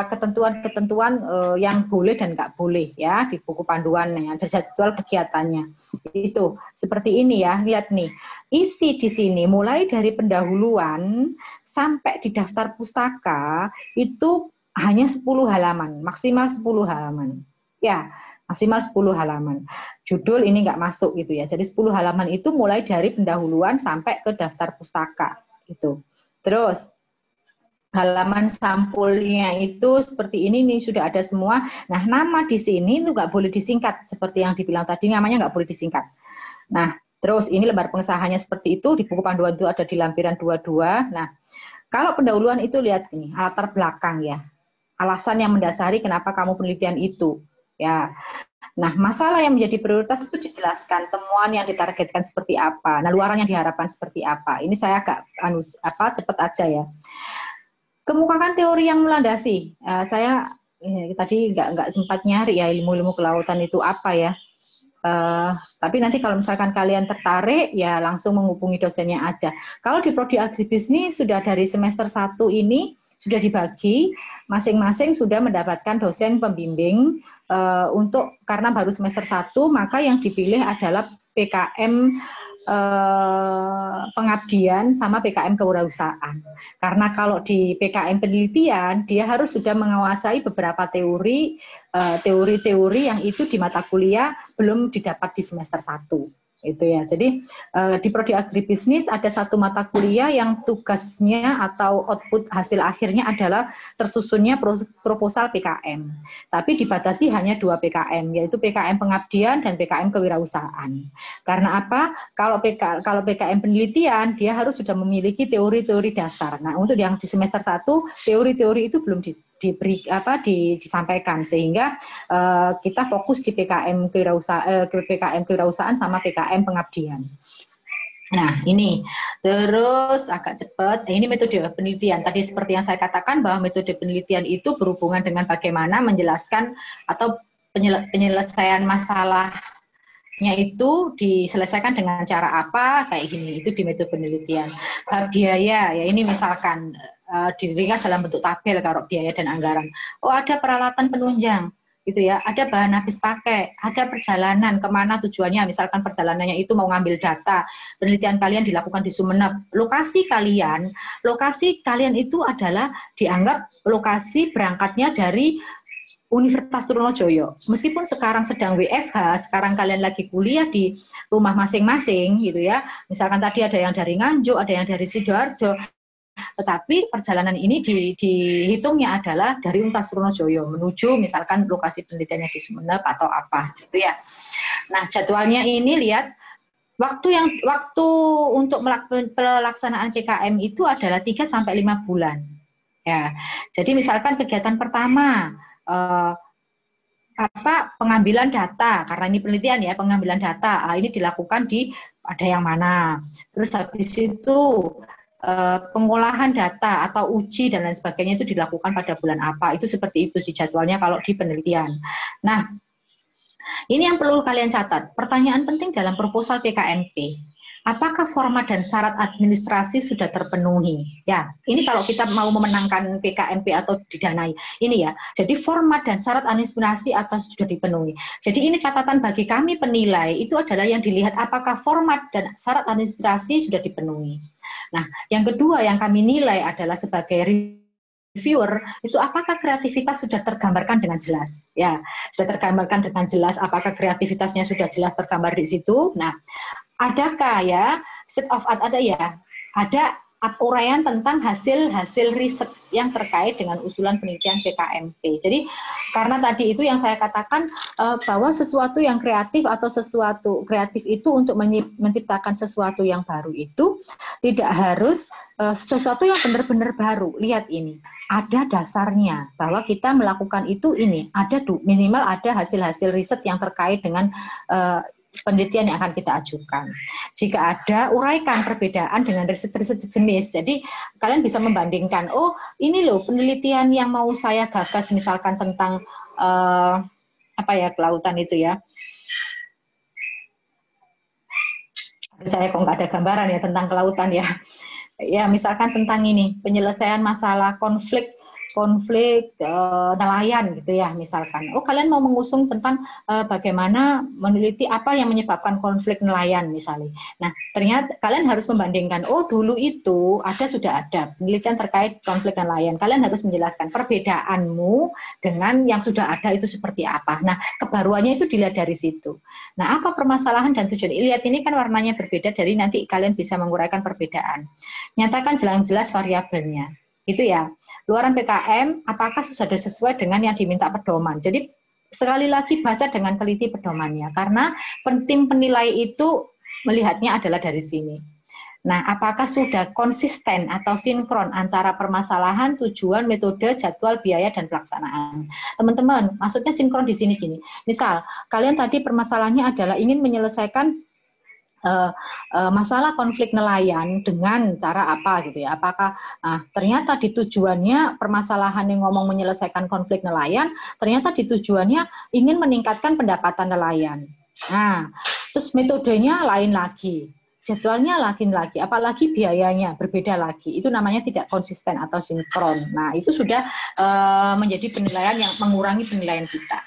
ketentuan-ketentuan yang boleh dan nggak boleh ya di buku panduannya, ada jadwal kegiatannya. Itu seperti ini ya, lihat nih. Isi di sini mulai dari pendahuluan sampai di daftar pustaka itu hanya 10 halaman, maksimal 10 halaman. Ya, maksimal 10 halaman. Judul ini nggak masuk gitu ya. Jadi 10 halaman itu mulai dari pendahuluan sampai ke daftar pustaka gitu. Terus halaman sampulnya itu seperti ini nih, sudah ada semua. Nah, nama di sini itu nggak boleh disingkat seperti yang dibilang tadi, namanya nggak boleh disingkat. Nah, terus ini lembar pengesahannya seperti itu, di buku panduan itu ada di lampiran 22. Nah, kalau pendahuluan itu lihat ini, latar belakang ya, alasan yang mendasari kenapa kamu penelitian itu ya. Nah, masalah yang menjadi prioritas itu dijelaskan, temuan yang ditargetkan seperti apa, nah luaran yang diharapkan seperti apa. Ini saya agak cepat aja ya. Kemukakan teori yang melandasi. Saya tadi nggak sempat nyari ya ilmu-ilmu kelautan itu apa ya. Tapi nanti kalau misalkan kalian tertarik ya langsung menghubungi dosennya aja. Kalau di Prodi Agribisnis sudah dari semester 1 ini sudah dibagi, masing-masing sudah mendapatkan dosen pembimbing untuk karena baru semester 1 maka yang dipilih adalah PKM pengabdian sama PKM kewirausahaan. Karena kalau di PKM penelitian dia harus sudah menguasai beberapa teori yang itu di mata kuliah belum didapat di semester 1 Itu ya. Jadi di Prodi Agribisnis ada satu mata kuliah yang tugasnya atau output hasil akhirnya adalah tersusunnya proposal PKM. Tapi dibatasi hanya 2 PKM, yaitu PKM pengabdian dan PKM kewirausahaan. Karena apa? Kalau PKM penelitian dia harus sudah memiliki teori-teori dasar. Nah, untuk yang di semester 1 teori-teori itu belum disampaikan, sehingga kita fokus di PKM kewirausahaan sama PKM pengabdian. Nah, ini terus agak cepat. Ini metode penelitian. Tadi seperti yang saya katakan bahwa metode penelitian itu berhubungan dengan bagaimana menjelaskan atau penyelesaian masalahnya itu diselesaikan dengan cara apa, kayak gini. Itu di metode penelitian. Biaya, ya ini misalkan diringkas dalam bentuk tabel kalau biaya dan anggaran. Oh, ada peralatan penunjang. Gitu ya, ada bahan habis pakai, ada perjalanan kemana tujuannya, misalkan perjalanannya itu mau ngambil data, penelitian kalian dilakukan di Sumeneb, lokasi kalian itu adalah dianggap lokasi berangkatnya dari Universitas Trunojoyo. Meskipun sekarang sedang WFH, sekarang kalian lagi kuliah di rumah masing-masing gitu ya, misalkan tadi ada yang dari Nganjuk, ada yang dari Sidoarjo, tetapi perjalanan ini dihitungnya adalah dari Universitas Trunojoyo menuju misalkan lokasi penelitiannya di Sumeneb atau apa gitu ya. Nah, jadwalnya ini lihat waktu untuk pelaksanaan PKM itu adalah 3 sampai 5 bulan. Ya. Jadi misalkan kegiatan pertama pengambilan data, karena ini penelitian ya, pengambilan data. Ini dilakukan di ada yang mana. Terus habis itu pengolahan data atau uji dan lain sebagainya itu dilakukan pada bulan apa, itu seperti itu di jadwalnya kalau di penelitian. Nah, ini yang perlu kalian catat. Pertanyaan penting dalam proposal PKMP. Apakah format dan syarat administrasi sudah terpenuhi? Ya, ini kalau kita mau memenangkan PKMP atau didanai. Ini ya, jadi format dan syarat administrasi atas sudah dipenuhi. Jadi ini catatan bagi kami penilai, itu adalah yang dilihat apakah format dan syarat administrasi sudah dipenuhi. Nah, yang kedua yang kami nilai adalah sebagai reviewer, itu apakah kreativitas sudah tergambarkan dengan jelas? Ya, sudah tergambarkan dengan jelas, apakah kreativitasnya sudah jelas tergambar di situ? Nah, adakah ya state of art, ada uraian tentang hasil riset yang terkait dengan usulan penelitian PKMP. Jadi karena tadi itu yang saya katakan bahwa sesuatu yang kreatif atau sesuatu kreatif itu untuk menciptakan sesuatu yang baru itu tidak harus sesuatu yang benar-benar baru. Lihat ini, ada dasarnya bahwa kita melakukan itu ini, ada minimal ada hasil-hasil riset yang terkait dengan penelitian yang akan kita ajukan. Jika ada, uraikan perbedaan dengan riset-riset jenis. Jadi kalian bisa membandingkan, oh ini loh penelitian yang mau saya gagas misalkan tentang kelautan itu ya. Saya kok nggak ada gambaran ya tentang kelautan ya. Ya misalkan tentang ini, penyelesaian masalah konflik nelayan gitu ya misalkan. Oh kalian mau mengusung tentang bagaimana meneliti apa yang menyebabkan konflik nelayan misalnya. Nah ternyata kalian harus membandingkan. Oh dulu itu sudah ada penelitian terkait konflik nelayan. Kalian harus menjelaskan perbedaanmu dengan yang sudah ada itu seperti apa. Nah kebaruannya itu dilihat dari situ. Nah apa permasalahan dan tujuan? Lihat ini kan warnanya berbeda. Dari nanti kalian bisa menguraikan perbedaan. Nyatakan jelas-jelas variabelnya. Itu ya, luaran PKM apakah sudah sesuai dengan yang diminta pedoman. Jadi sekali lagi baca dengan teliti pedomannya, karena tim penilai itu melihatnya adalah dari sini. Nah, apakah sudah konsisten atau sinkron antara permasalahan, tujuan, metode, jadwal, biaya, dan pelaksanaan. Teman-teman, maksudnya sinkron di sini gini. Misal, kalian tadi permasalahannya adalah ingin menyelesaikan masalah konflik nelayan dengan cara apa gitu ya, apakah ternyata di tujuannya permasalahan yang ngomong menyelesaikan konflik nelayan, ternyata di tujuannya ingin meningkatkan pendapatan nelayan. Nah terus metodenya lain lagi, jadwalnya lagi, apalagi biayanya berbeda lagi, itu namanya tidak konsisten atau sinkron. Nah itu sudah menjadi penilaian yang mengurangi penilaian kita.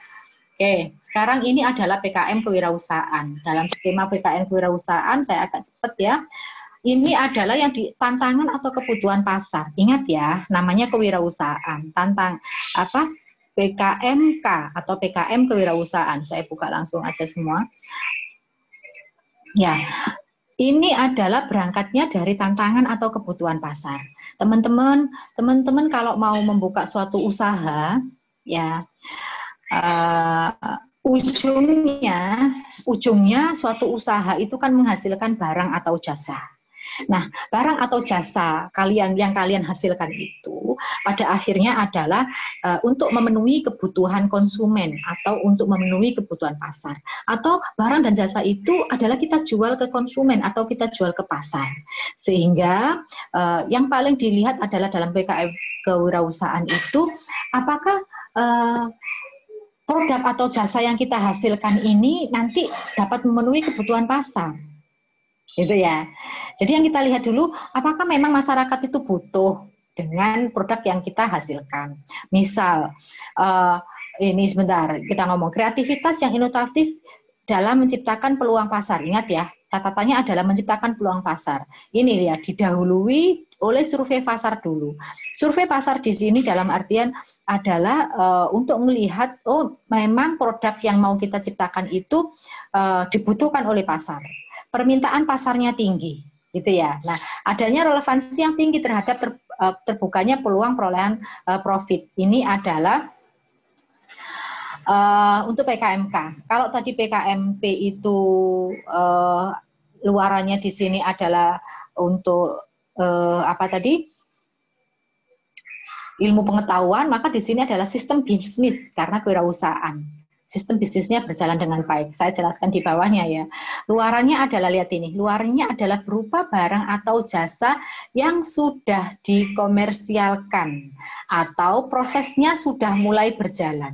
Oke, sekarang ini adalah PKM kewirausahaan. Dalam skema PKM kewirausahaan, saya agak cepat ya. Ini adalah yang tantangan atau kebutuhan pasar. Ingat ya, namanya kewirausahaan. PKMK atau PKM kewirausahaan. Saya buka langsung aja semua. Ya, ini adalah berangkatnya dari tantangan atau kebutuhan pasar. Teman-teman kalau mau membuka suatu usaha, ya ujungnya suatu usaha itu kan menghasilkan barang atau jasa. Nah, barang atau jasa yang kalian hasilkan itu pada akhirnya adalah untuk memenuhi kebutuhan konsumen atau untuk memenuhi kebutuhan pasar. Atau barang dan jasa itu adalah kita jual ke konsumen atau kita jual ke pasar. Sehingga yang paling dilihat adalah dalam PKM kewirausahaan itu apakah produk atau jasa yang kita hasilkan ini nanti dapat memenuhi kebutuhan pasar. Gitu ya. Jadi yang kita lihat dulu, apakah memang masyarakat itu butuh dengan produk yang kita hasilkan. Misal, ini sebentar, kita ngomong kreativitas yang inovatif dalam menciptakan peluang pasar. Ingat ya, catatannya adalah menciptakan peluang pasar. Ini ya, didahului oleh survei pasar dulu. Survei pasar di sini dalam artian adalah untuk melihat, oh memang produk yang mau kita ciptakan itu dibutuhkan oleh pasar. Permintaan pasarnya tinggi, gitu ya. Nah, adanya relevansi yang tinggi terhadap terbukanya peluang perolehan profit. Ini adalah untuk PKMK. Kalau tadi PKMP itu luarannya di sini adalah untuk apa tadi? Ilmu pengetahuan, maka di sini adalah sistem bisnis karena kewirausahaan. Sistem bisnisnya berjalan dengan baik. Saya jelaskan di bawahnya ya. Luarannya adalah, lihat ini, luarannya adalah berupa barang atau jasa yang sudah dikomersialkan atau prosesnya sudah mulai berjalan.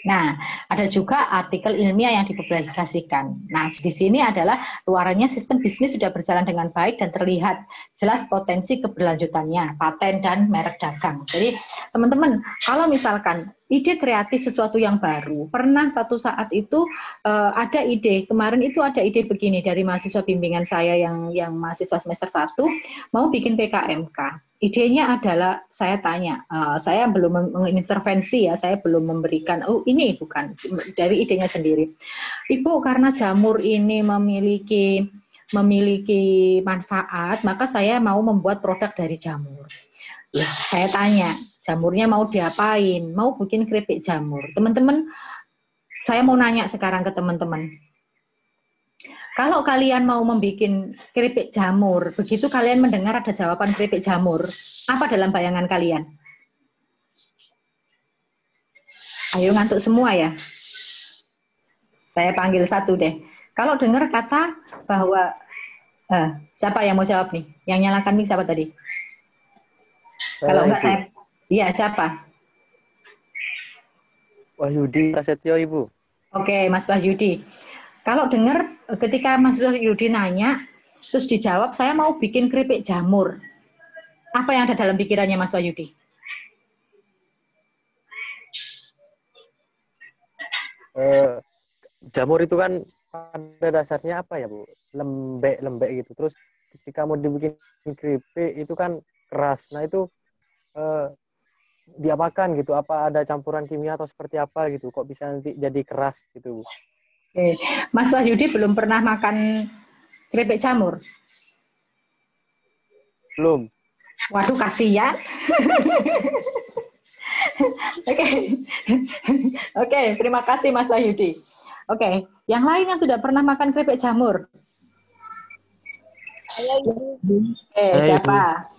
Nah, ada juga artikel ilmiah yang dipublikasikan. Nah, di sini adalah luarannya sistem bisnis sudah berjalan dengan baik dan terlihat jelas potensi keberlanjutannya, paten dan merek dagang. Jadi, teman-teman, kalau misalkan ide kreatif sesuatu yang baru, pernah satu saat itu ada ide, kemarin itu ada ide begini dari mahasiswa bimbingan saya yang mahasiswa semester 1, mau bikin PKMK. Idenya adalah, saya tanya, saya belum mengintervensi ya, saya belum memberikan, oh ini bukan, dari idenya sendiri. Ibu, karena jamur ini memiliki manfaat, maka saya mau membuat produk dari jamur. Ya, saya tanya, jamurnya mau diapain? Mau bikin keripik jamur. Teman-teman, saya mau nanya sekarang ke teman-teman. Kalau kalian mau membuat keripik jamur, begitu kalian mendengar ada jawaban keripik jamur, apa dalam bayangan kalian? Ayo ngantuk semua ya. Saya panggil satu deh. Kalau dengar kata bahwa, siapa yang mau jawab nih? Yang nyalakan nih siapa tadi? Kalau enggak saya, iya siapa? Wahyudi Prasetyo, Ibu. Oke, Mas Wahyudi. Kalau dengar ketika Mas Wahyudi nanya, terus dijawab, saya mau bikin keripik jamur. Apa yang ada dalam pikirannya Mas Wahyudi? Jamur itu kan pada dasarnya apa ya, Bu? Lembek-lembek gitu. Terus ketika mau dibikin keripik itu kan keras. Nah itu diapakan gitu? Apa ada campuran kimia atau seperti apa gitu? Kok bisa nanti jadi keras gitu, Bu? Oke. Mas Wahyudi belum pernah makan keripik jamur? Belum. Waduh, kasihan. Oke, terima kasih Mas Wahyudi. Oke, yang lain yang sudah pernah makan keripik jamur? Siapa?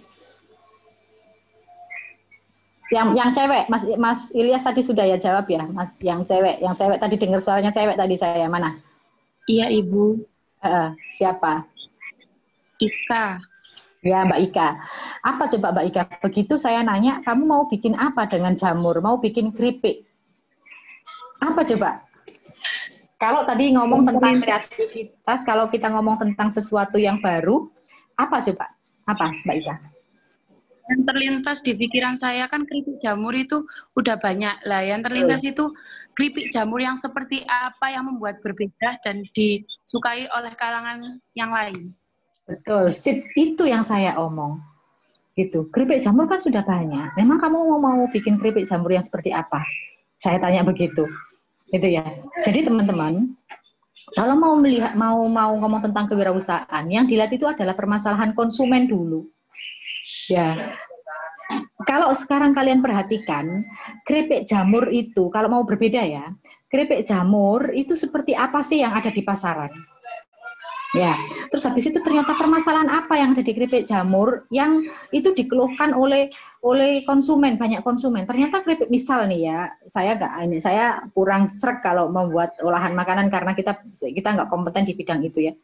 Yang cewek, Mas Ilyas tadi sudah ya jawab ya, Mas. Yang cewek tadi dengar suaranya cewek tadi saya mana? Iya Ibu. Siapa? Ika. Ya Mbak Ika. Apa coba Mbak Ika? Begitu saya nanya, kamu mau bikin apa dengan jamur? Mau bikin keripik? Apa coba? Kalau tadi ngomong tentang kreativitas, kalau kita ngomong tentang sesuatu yang baru, apa coba? Apa Mbak Ika? Yang terlintas di pikiran saya kan keripik jamur itu udah banyak lah. Yang terlintas itu keripik jamur yang seperti apa yang membuat berbeda dan disukai oleh kalangan yang lain. Betul, itu yang saya omong. Gitu. Keripik jamur kan sudah banyak. Memang kamu mau bikin keripik jamur yang seperti apa? Saya tanya begitu. Gitu ya. Jadi teman-teman, Kalau mau melihat mau ngomong tentang kewirausahaan, yang dilihat itu adalah permasalahan konsumen dulu. Ya. Kalau sekarang kalian perhatikan, keripik jamur itu kalau mau berbeda ya, keripik jamur itu seperti apa sih yang ada di pasaran? Ya, terus habis itu ternyata permasalahan apa yang ada di keripik jamur yang itu dikeluhkan oleh konsumen, banyak konsumen. Ternyata keripik, misal nih ya, saya kurang sreg kalau membuat olahan makanan karena kita nggak kompeten di bidang itu ya.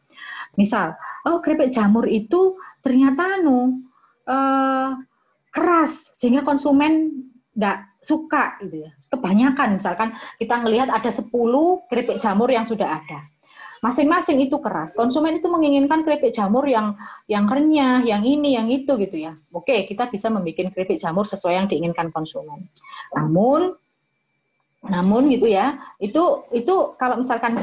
Misal, keripik jamur itu ternyata keras sehingga konsumen nggak suka gitu ya. Kebanyakan misalkan kita ngelihat ada 10 keripik jamur yang sudah ada. Masing-masing itu keras. Konsumen itu menginginkan keripik jamur yang renyah, yang ini, yang itu gitu ya. Oke, kita bisa membuat keripik jamur sesuai yang diinginkan konsumen. Namun gitu ya, itu kalau misalkan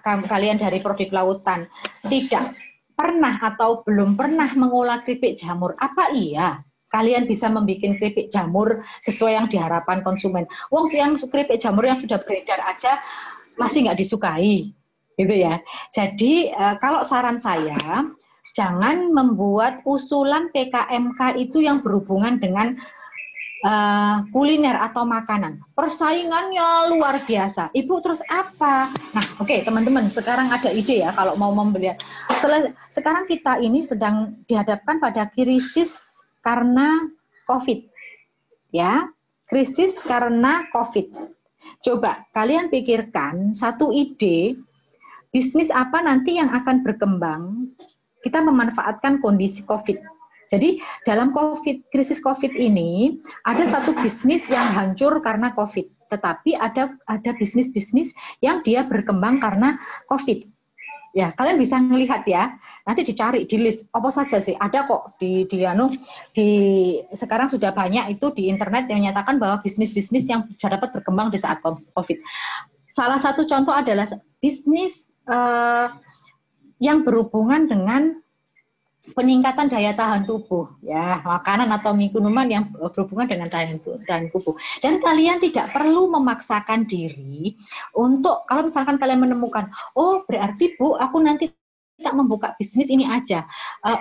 kalian dari Prodi Kelautan tidak pernah atau belum pernah mengolah keripik jamur, apa iya kalian bisa membuat keripik jamur sesuai yang diharapkan konsumen? Wong yang keripik jamur yang sudah beredar aja masih nggak disukai. Gitu ya. Jadi kalau saran saya, jangan membuat usulan PKMK itu yang berhubungan dengan kuliner atau makanan. Persaingannya luar biasa. Ibu terus apa? Nah, oke, teman-teman, sekarang ada ide ya kalau mau membeli. Sekarang kita ini sedang dihadapkan pada krisis karena COVID. Ya, krisis karena COVID. Coba kalian pikirkan satu ide, bisnis apa nanti yang akan berkembang, kita memanfaatkan kondisi COVID. Jadi dalam krisis COVID ini, ada satu bisnis yang hancur karena COVID. Tetapi ada bisnis-bisnis yang dia berkembang karena COVID. Ya, kalian bisa melihat ya, nanti dicari, di list, apa saja sih, ada kok sekarang sudah banyak itu di internet yang menyatakan bahwa bisnis-bisnis yang sudah dapat berkembang di saat COVID. Salah satu contoh adalah bisnis yang berhubungan dengan peningkatan daya tahan tubuh, ya, makanan atau minuman yang berhubungan dengan daya tahan tubuh. Dan kalian tidak perlu memaksakan diri untuk, kalau misalkan kalian menemukan, oh berarti Bu, aku nanti tak membuka bisnis ini aja,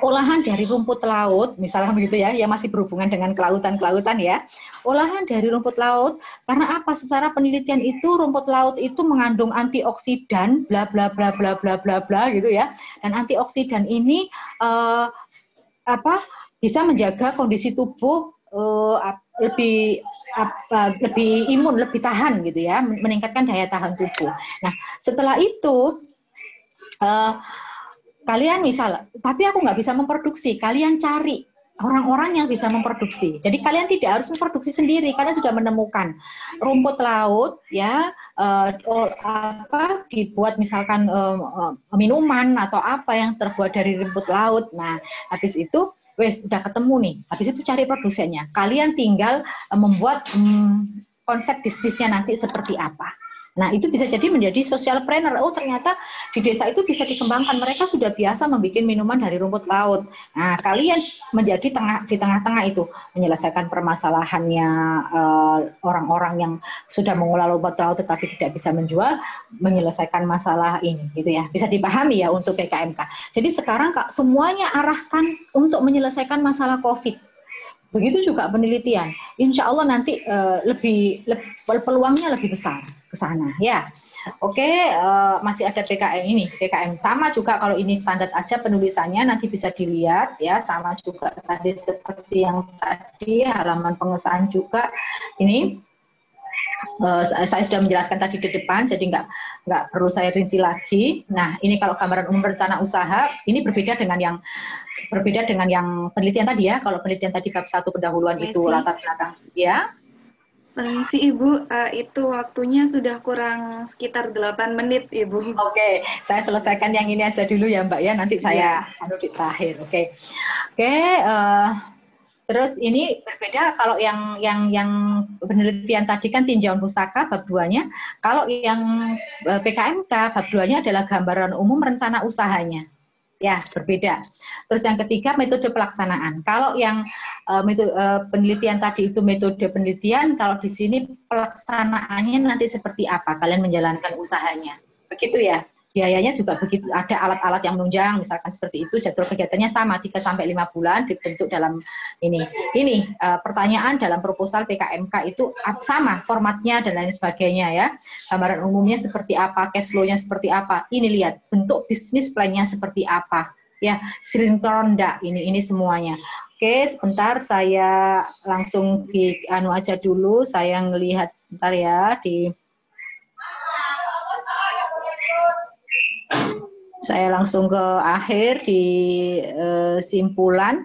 olahan dari rumput laut, misalnya begitu ya, yang masih berhubungan dengan kelautan ya, olahan dari rumput laut, karena apa? Secara penelitian itu rumput laut itu mengandung antioksidan, bla bla bla bla bla bla bla gitu ya, dan antioksidan ini bisa menjaga kondisi tubuh lebih imun, lebih tahan gitu ya, meningkatkan daya tahan tubuh. Nah, setelah itu kalian misal, tapi aku nggak bisa memproduksi, kalian cari orang-orang yang bisa memproduksi. Jadi kalian tidak harus memproduksi sendiri, kalian sudah menemukan rumput laut, ya, dibuat misalkan minuman atau apa yang terbuat dari rumput laut. Nah, habis itu, udah ketemu nih, habis itu cari produsennya. Kalian tinggal membuat konsep bisnisnya nanti seperti apa. Nah, itu bisa jadi menjadi socialpreneur. Oh, ternyata di desa itu bisa dikembangkan. Mereka sudah biasa membuat minuman dari rumput laut. Nah, kalian menjadi di tengah-tengah itu, menyelesaikan permasalahannya orang-orang yang sudah mengolah rumput laut tetapi tidak bisa menjual, menyelesaikan masalah ini, gitu ya. Bisa dipahami ya untuk PKMK. Jadi sekarang semuanya arahkan untuk menyelesaikan masalah COVID. Begitu juga penelitian. Insya Allah nanti peluangnya lebih besar ke sana ya. Oke, masih ada PKM sama juga. Kalau ini standar aja penulisannya nanti bisa dilihat ya, sama juga tadi seperti yang tadi halaman pengesahan juga ini. Saya sudah menjelaskan tadi di depan, jadi nggak perlu saya rinci lagi. Nah, ini kalau gambaran umum rencana usaha, ini berbeda dengan yang penelitian tadi ya. Kalau penelitian tadi bab 1 pendahuluan itu latar belakang, ya. Permisi Ibu, itu waktunya sudah kurang sekitar 8 menit Ibu. Oke, saya selesaikan yang ini aja dulu ya Mbak ya, nanti saya di terakhir. Oke. Terus ini berbeda kalau yang penelitian tadi kan tinjauan pustaka bab 2-nya. Kalau yang PKMK bab 2-nya adalah gambaran umum rencana usahanya. Ya, berbeda. Terus yang ketiga metode pelaksanaan. Kalau yang penelitian tadi itu metode penelitian, kalau di sini pelaksanaannya nanti seperti apa? Kalian menjalankan usahanya. Begitu ya. biayanya juga begitu, ada alat-alat yang menunjang, misalkan seperti itu. Jadwal kegiatannya sama 3-5 bulan dibentuk dalam ini. Ini pertanyaan dalam proposal PKMK itu sama formatnya dan lain sebagainya ya. Gambaran umumnya seperti apa, cash flow-nya seperti apa. Ini lihat bentuk bisnis plan-nya seperti apa. Ya, sinkron enggak ini semuanya. Oke, sebentar saya langsung anu aja dulu, saya ngelihat sebentar ya di saya langsung ke akhir di simpulan.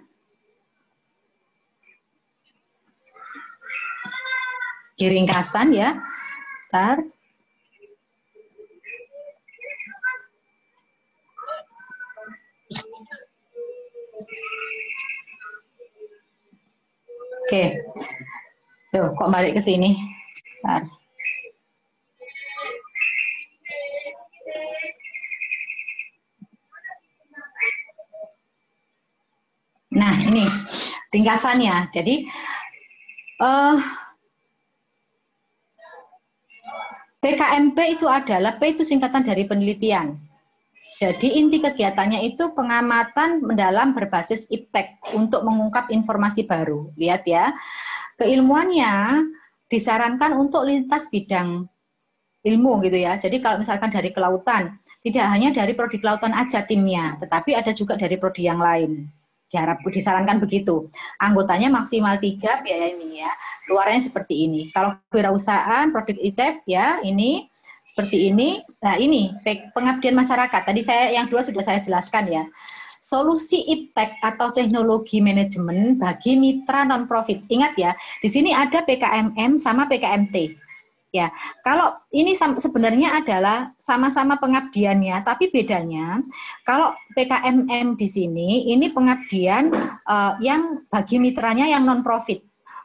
Di ringkasan ya. Bentar. Oke, tuh kok balik ke sini. Bentar. Nah ini ringkasannya. Jadi PKMP itu adalah P itu singkatan dari penelitian. Jadi inti kegiatannya itu pengamatan mendalam berbasis iptek untuk mengungkap informasi baru. Lihat ya, keilmuannya disarankan untuk lintas bidang ilmu gitu ya. Jadi kalau misalkan dari kelautan, tidak hanya dari prodi kelautan aja timnya, tetapi ada juga dari prodi yang lain. Disarankan begitu. Anggotanya maksimal 3 biaya ini ya. Luarnya seperti ini. Kalau kewirausahaan, prodi ITEP ya ini. Seperti ini. Nah ini pengabdian masyarakat. Tadi yang 2 sudah saya jelaskan ya. Solusi iptek atau teknologi manajemen bagi mitra non-profit. Ingat ya, di sini ada PKMM sama PKMT. Ya, kalau ini sebenarnya adalah sama-sama pengabdiannya, tapi bedanya kalau PKMM di sini ini pengabdian yang bagi mitranya yang non-profit.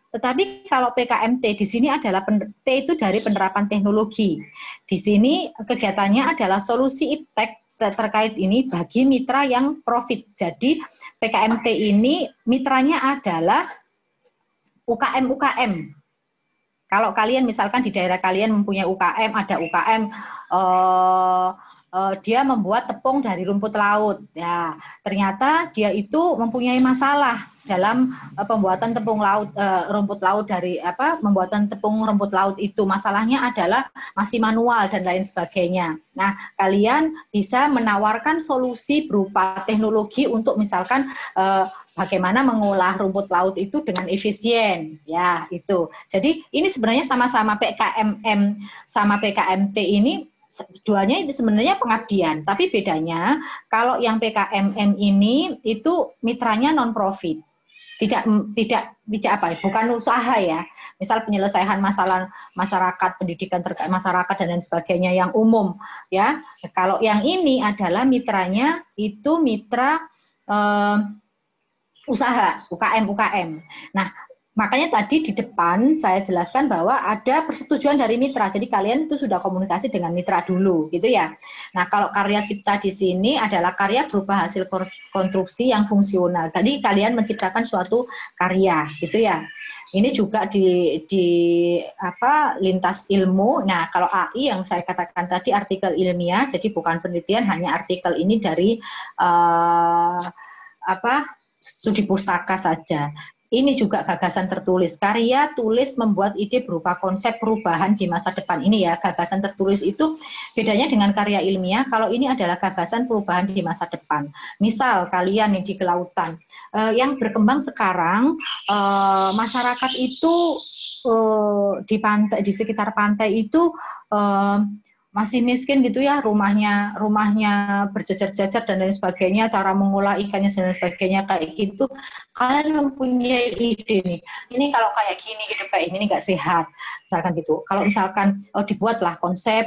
Tetapi kalau PKMT di sini adalah T itu dari penerapan teknologi. Di sini kegiatannya adalah solusi iptek terkait ini bagi mitra yang profit. Jadi PKMT ini mitranya adalah UKM-UKM. Kalau kalian misalkan di daerah kalian mempunyai UKM, ada UKM dia membuat tepung dari rumput laut. Ya, ternyata dia itu mempunyai masalah dalam pembuatan tepung laut, rumput laut dari pembuatan tepung rumput laut itu. Masalahnya adalah masih manual dan lain sebagainya. Nah, kalian bisa menawarkan solusi berupa teknologi untuk misalkan bagaimana mengolah rumput laut itu dengan efisien, ya itu. Jadi ini sebenarnya sama-sama PKMM sama PKMT ini. Duanya itu sebenarnya pengabdian, tapi bedanya kalau yang PKMM ini itu mitranya non-profit, tidak bukan usaha ya. Misal penyelesaian masalah masyarakat, pendidikan terkait masyarakat dan lain sebagainya yang umum ya. Kalau yang ini adalah mitranya itu mitra usaha UKM. Nah, makanya tadi di depan saya jelaskan bahwa ada persetujuan dari mitra. Jadi kalian itu sudah komunikasi dengan mitra dulu, gitu ya. Nah, kalau karya cipta di sini adalah karya berupa hasil konstruksi yang fungsional. Tadi kalian menciptakan suatu karya, gitu ya. Ini juga di lintas ilmu. Nah, kalau AI yang saya katakan tadi artikel ilmiah, jadi bukan penelitian, hanya artikel ini dari studi pustaka saja. Ini juga gagasan tertulis, karya tulis membuat ide berupa konsep perubahan di masa depan. Ini ya, gagasan tertulis itu bedanya dengan karya ilmiah, kalau ini adalah gagasan perubahan di masa depan. Misal kalian yang di kelautan, yang berkembang sekarang, masyarakat itu di pantai, di sekitar pantai itu masih miskin gitu ya, rumahnya berjejer-jejer dan lain sebagainya, cara mengolah ikannya dan lain sebagainya kayak gitu. Kalian mempunyai ide nih, ini kalau kayak gini, hidup kayak ini nggak sehat, misalkan gitu. Kalau misalkan dibuatlah konsep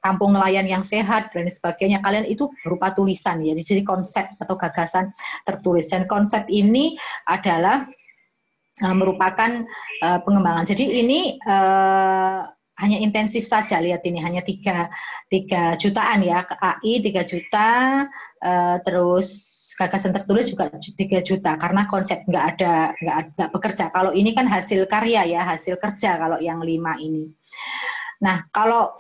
kampung nelayan yang sehat dan lain sebagainya, kalian itu berupa tulisan ya, jadi konsep atau gagasan tertulis. Dan konsep ini adalah merupakan pengembangan. Jadi ini hanya intensif saja, lihat ini hanya 3 jutaan ya, AI 3 juta, terus gagasan tertulis juga 3 juta karena konsep nggak bekerja. Kalau ini kan hasil karya ya, hasil kerja kalau yang 5 ini. Nah, kalau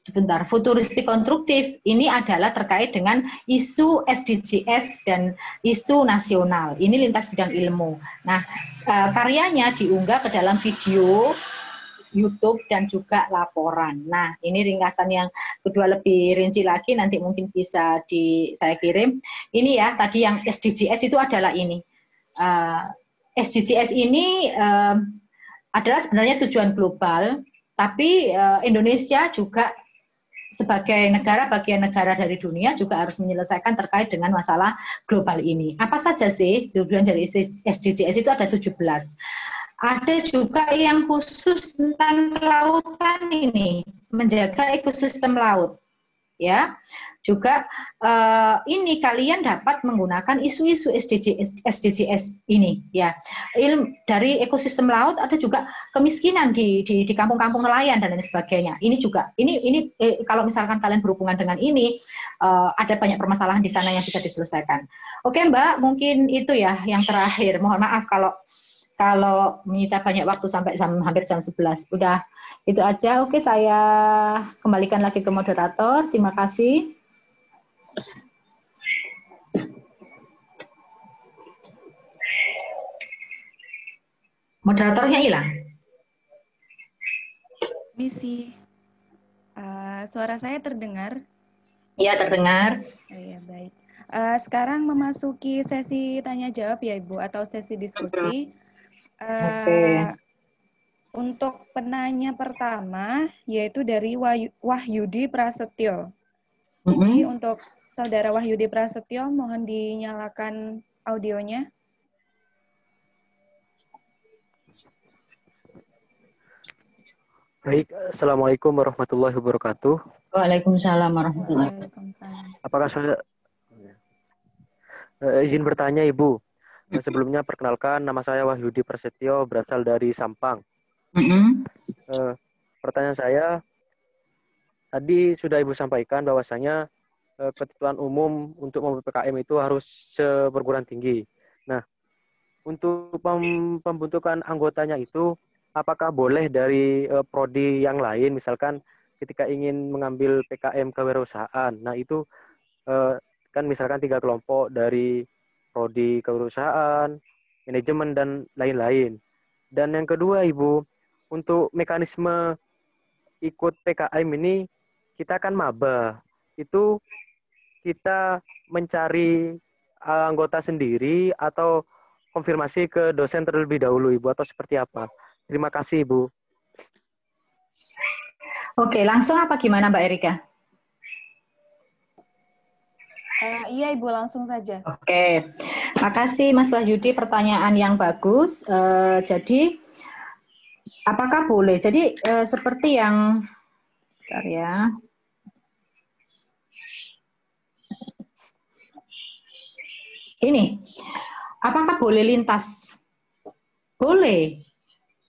Sebentar, futuristik konstruktif ini adalah terkait dengan isu SDGs dan isu nasional. Ini lintas bidang ilmu. Nah, karyanya diunggah ke dalam video YouTube dan juga laporan. Nah, ini ringkasan yang kedua lebih rinci lagi, nanti mungkin bisa saya kirim. Ini ya, tadi yang SDGs itu adalah ini. SDGs ini adalah sebenarnya tujuan global, tapi Indonesia juga sebagai negara, bagian negara dari dunia juga harus menyelesaikan terkait dengan masalah global ini. Apa saja sih tujuan dari SDGs itu ada 17. Ada juga yang khusus tentang kelautan ini, menjaga ekosistem laut. Ya, juga ini kalian dapat menggunakan isu-isu SDGs ini ya. Dari ekosistem laut ada juga kemiskinan di kampung-kampung nelayan dan lain sebagainya. Ini juga ini kalau misalkan kalian berhubungan dengan ini ada banyak permasalahan di sana yang bisa diselesaikan. Oke Mbak, mungkin itu ya yang terakhir. Mohon maaf kalau menyita banyak waktu sampai hampir jam 11. Udah itu aja. Oke, saya kembalikan lagi ke moderator. Terima kasih. Moderatornya hilang. Misi. Suara saya terdengar? Iya, terdengar. Oh, ya, baik. Sekarang memasuki sesi tanya jawab ya Ibu, atau sesi diskusi. Oke. Untuk penanya pertama, yaitu dari Wahyudi Prasetyo. Jadi untuk Saudara Wahyudi Prasetyo, mohon dinyalakan audionya. Baik, Assalamualaikum warahmatullahi wabarakatuh. Waalaikumsalam warahmatullahi wabarakatuh. Apakah saya izin bertanya Ibu? Sebelumnya perkenalkan, nama saya Wahyudi Prasetyo, berasal dari Sampang. Pertanyaan saya, tadi sudah Ibu sampaikan bahwasanya ketentuan umum untuk PPKM itu harus perguruan tinggi. Nah, untuk pembentukan anggotanya itu, apakah boleh dari prodi yang lain, misalkan ketika ingin mengambil PKM kewirausahaan, nah itu kan misalkan 3 kelompok dari prodi kewirausahaan, manajemen, dan lain-lain. Dan yang kedua Ibu, untuk mekanisme ikut PKM ini, kita kan maba. Itu kita mencari anggota sendiri atau konfirmasi ke dosen terlebih dahulu Ibu, atau seperti apa? Terima kasih Ibu. Oke, langsung apa gimana Mbak Erika? Iya Ibu, langsung saja. Oke, makasih Mas Wahyudi, pertanyaan yang bagus. Jadi, apakah boleh? Jadi, seperti yang, bentar ya. Ini, apakah boleh lintas? Boleh,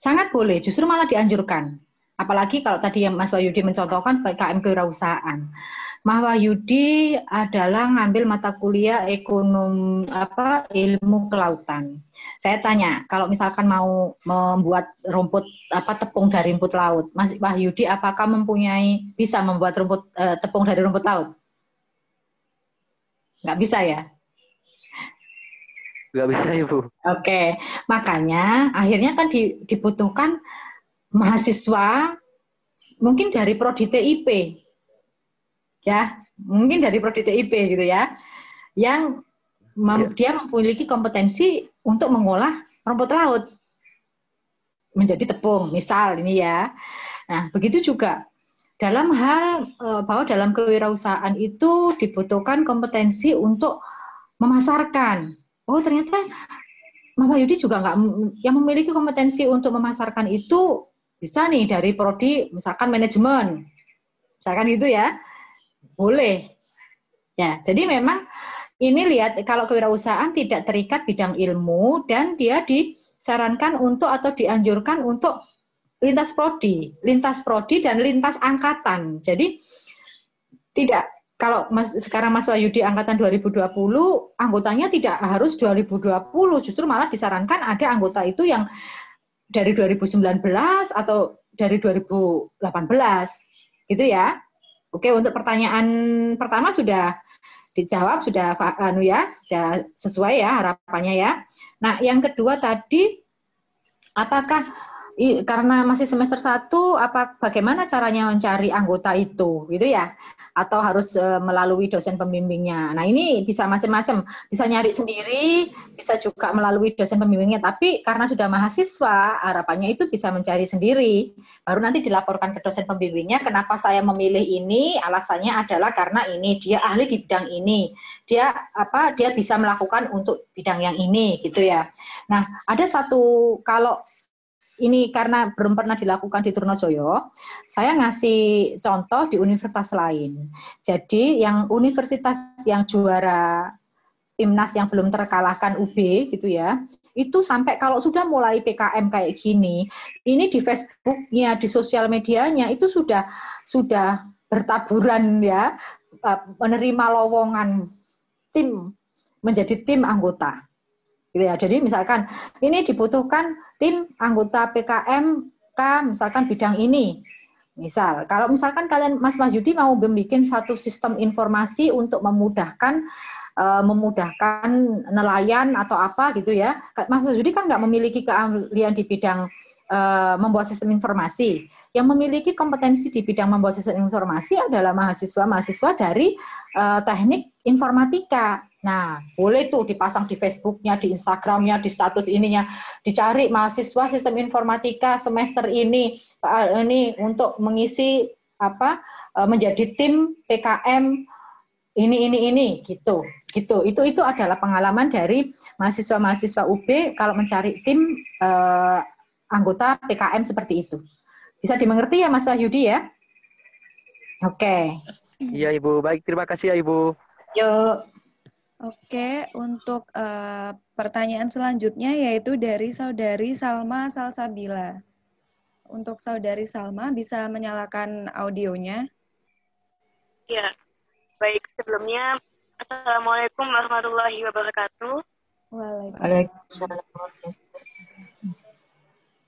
sangat boleh. Justru malah dianjurkan. Apalagi kalau tadi yang Mas Wahyudi mencontohkan PKM kewirausahaan. Mas Wahyudi adalah ngambil mata kuliah ilmu kelautan. Saya tanya, kalau misalkan mau membuat tepung dari rumput laut, Mas Wahyudi apakah bisa membuat tepung dari rumput laut? Nggak bisa ya? Nggak bisa Ibu. Oke, makanya akhirnya kan dibutuhkan mahasiswa mungkin dari prodi TIP. Ya, mungkin dari prodi TIP gitu ya, yang dia memiliki kompetensi untuk mengolah rumput laut menjadi tepung, misal ini ya. Nah, begitu juga dalam hal bahwa dalam kewirausahaan itu dibutuhkan kompetensi untuk memasarkan. Oh, ternyata Mas Wahyudi juga yang memiliki kompetensi untuk memasarkan itu bisa nih dari prodi misalkan manajemen, misalkan gitu ya. Boleh. Ya, jadi memang ini lihat kalau kewirausahaan tidak terikat bidang ilmu dan dia disarankan untuk atau dianjurkan untuk lintas prodi dan lintas angkatan. Jadi tidak kalau sekarang Mas Wahyudi angkatan 2020, anggotanya tidak harus 2020, justru malah disarankan ada anggota itu yang dari 2019 atau dari 2018. Gitu ya. Oke, untuk pertanyaan pertama sudah dijawab, sudah sudah sesuai ya harapannya ya. Nah, yang kedua tadi, apakah karena masih semester 1, bagaimana caranya mencari anggota itu, gitu ya? Atau harus melalui dosen pembimbingnya? Nah, ini bisa macam-macam, bisa nyari sendiri, bisa juga melalui dosen pembimbingnya. Tapi karena sudah mahasiswa, harapannya itu bisa mencari sendiri. Baru nanti dilaporkan ke dosen pembimbingnya, kenapa saya memilih ini? Alasannya adalah karena ini dia ahli di bidang ini, dia bisa melakukan untuk bidang yang ini, gitu ya. Nah, ada satu, kalau ini karena belum pernah dilakukan di Trunojoyo, saya ngasih contoh di universitas lain. Jadi yang universitas yang juara Timnas yang belum terkalahkan UB gitu ya, itu sampai kalau sudah mulai PKM kayak gini, ini di Facebooknya, di sosial medianya itu sudah bertaburan ya, menerima lowongan tim, menjadi tim anggota. Gitu ya. Jadi misalkan ini dibutuhkan tim anggota PKMK misalkan bidang ini. Misal, kalau misalkan kalian Mas Yudi mau membuat satu sistem informasi untuk memudahkan nelayan atau apa gitu ya. Mas Yudi kan nggak memiliki keahlian di bidang membuat sistem informasi. Yang memiliki kompetensi di bidang membuat sistem informasi adalah mahasiswa-mahasiswa dari teknik informatika. Nah, boleh tuh dipasang di Facebooknya, di Instagramnya, di status ininya, dicari mahasiswa sistem informatika semester ini untuk mengisi menjadi tim PKM ini gitu. Itu adalah pengalaman dari mahasiswa-mahasiswa UB kalau mencari tim anggota PKM seperti itu. Bisa dimengerti ya Mas Wahyudi ya? Oke. Iya Ibu, baik terima kasih ya Ibu. Yuk. Oke, untuk pertanyaan selanjutnya yaitu dari Saudari Salma Salsabila. Untuk Saudari Salma, bisa menyalakan audionya? Ya, baik. Sebelumnya, Assalamualaikum warahmatullahi wabarakatuh. Waalaikumsalam.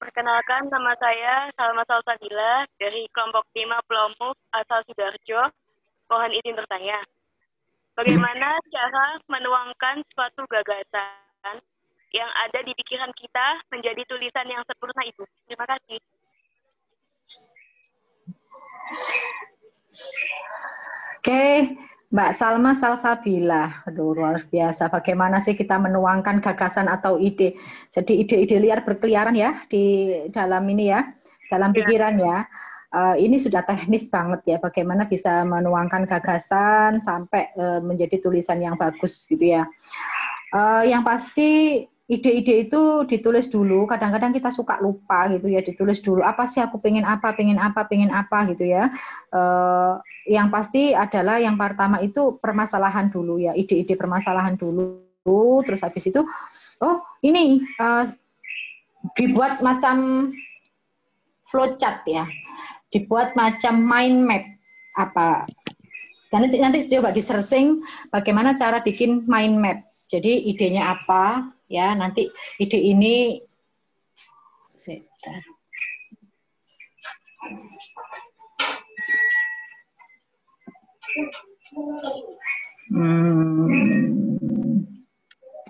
Perkenalkan, nama saya Salma Salsabila dari kelompok 5 Plomuk asal Sidoarjo. Mohon izin bertanya. Bagaimana cara menuangkan suatu gagasan yang ada di pikiran kita menjadi tulisan yang sempurna itu? Terima kasih. Oke, Mbak Salma Salsabila. Aduh, luar biasa. Bagaimana sih kita menuangkan gagasan atau ide? Jadi ide-ide liar berkeliaran ya di dalam ini ya, dalam pikiran ya. Ini sudah teknis banget ya, bagaimana bisa menuangkan gagasan sampai menjadi tulisan yang bagus gitu ya. Yang pasti ide-ide itu ditulis dulu, kadang-kadang kita suka lupa gitu ya, ditulis dulu, apa sih aku pengen apa gitu ya. Yang pasti adalah yang pertama itu permasalahan dulu ya, ide-ide permasalahan dulu, terus habis itu, ini dibuat macam flowchart ya, dibuat macam mind map apa. Dan nanti coba di searching bagaimana cara bikin mind map. Jadi idenya apa ya, nanti ide ini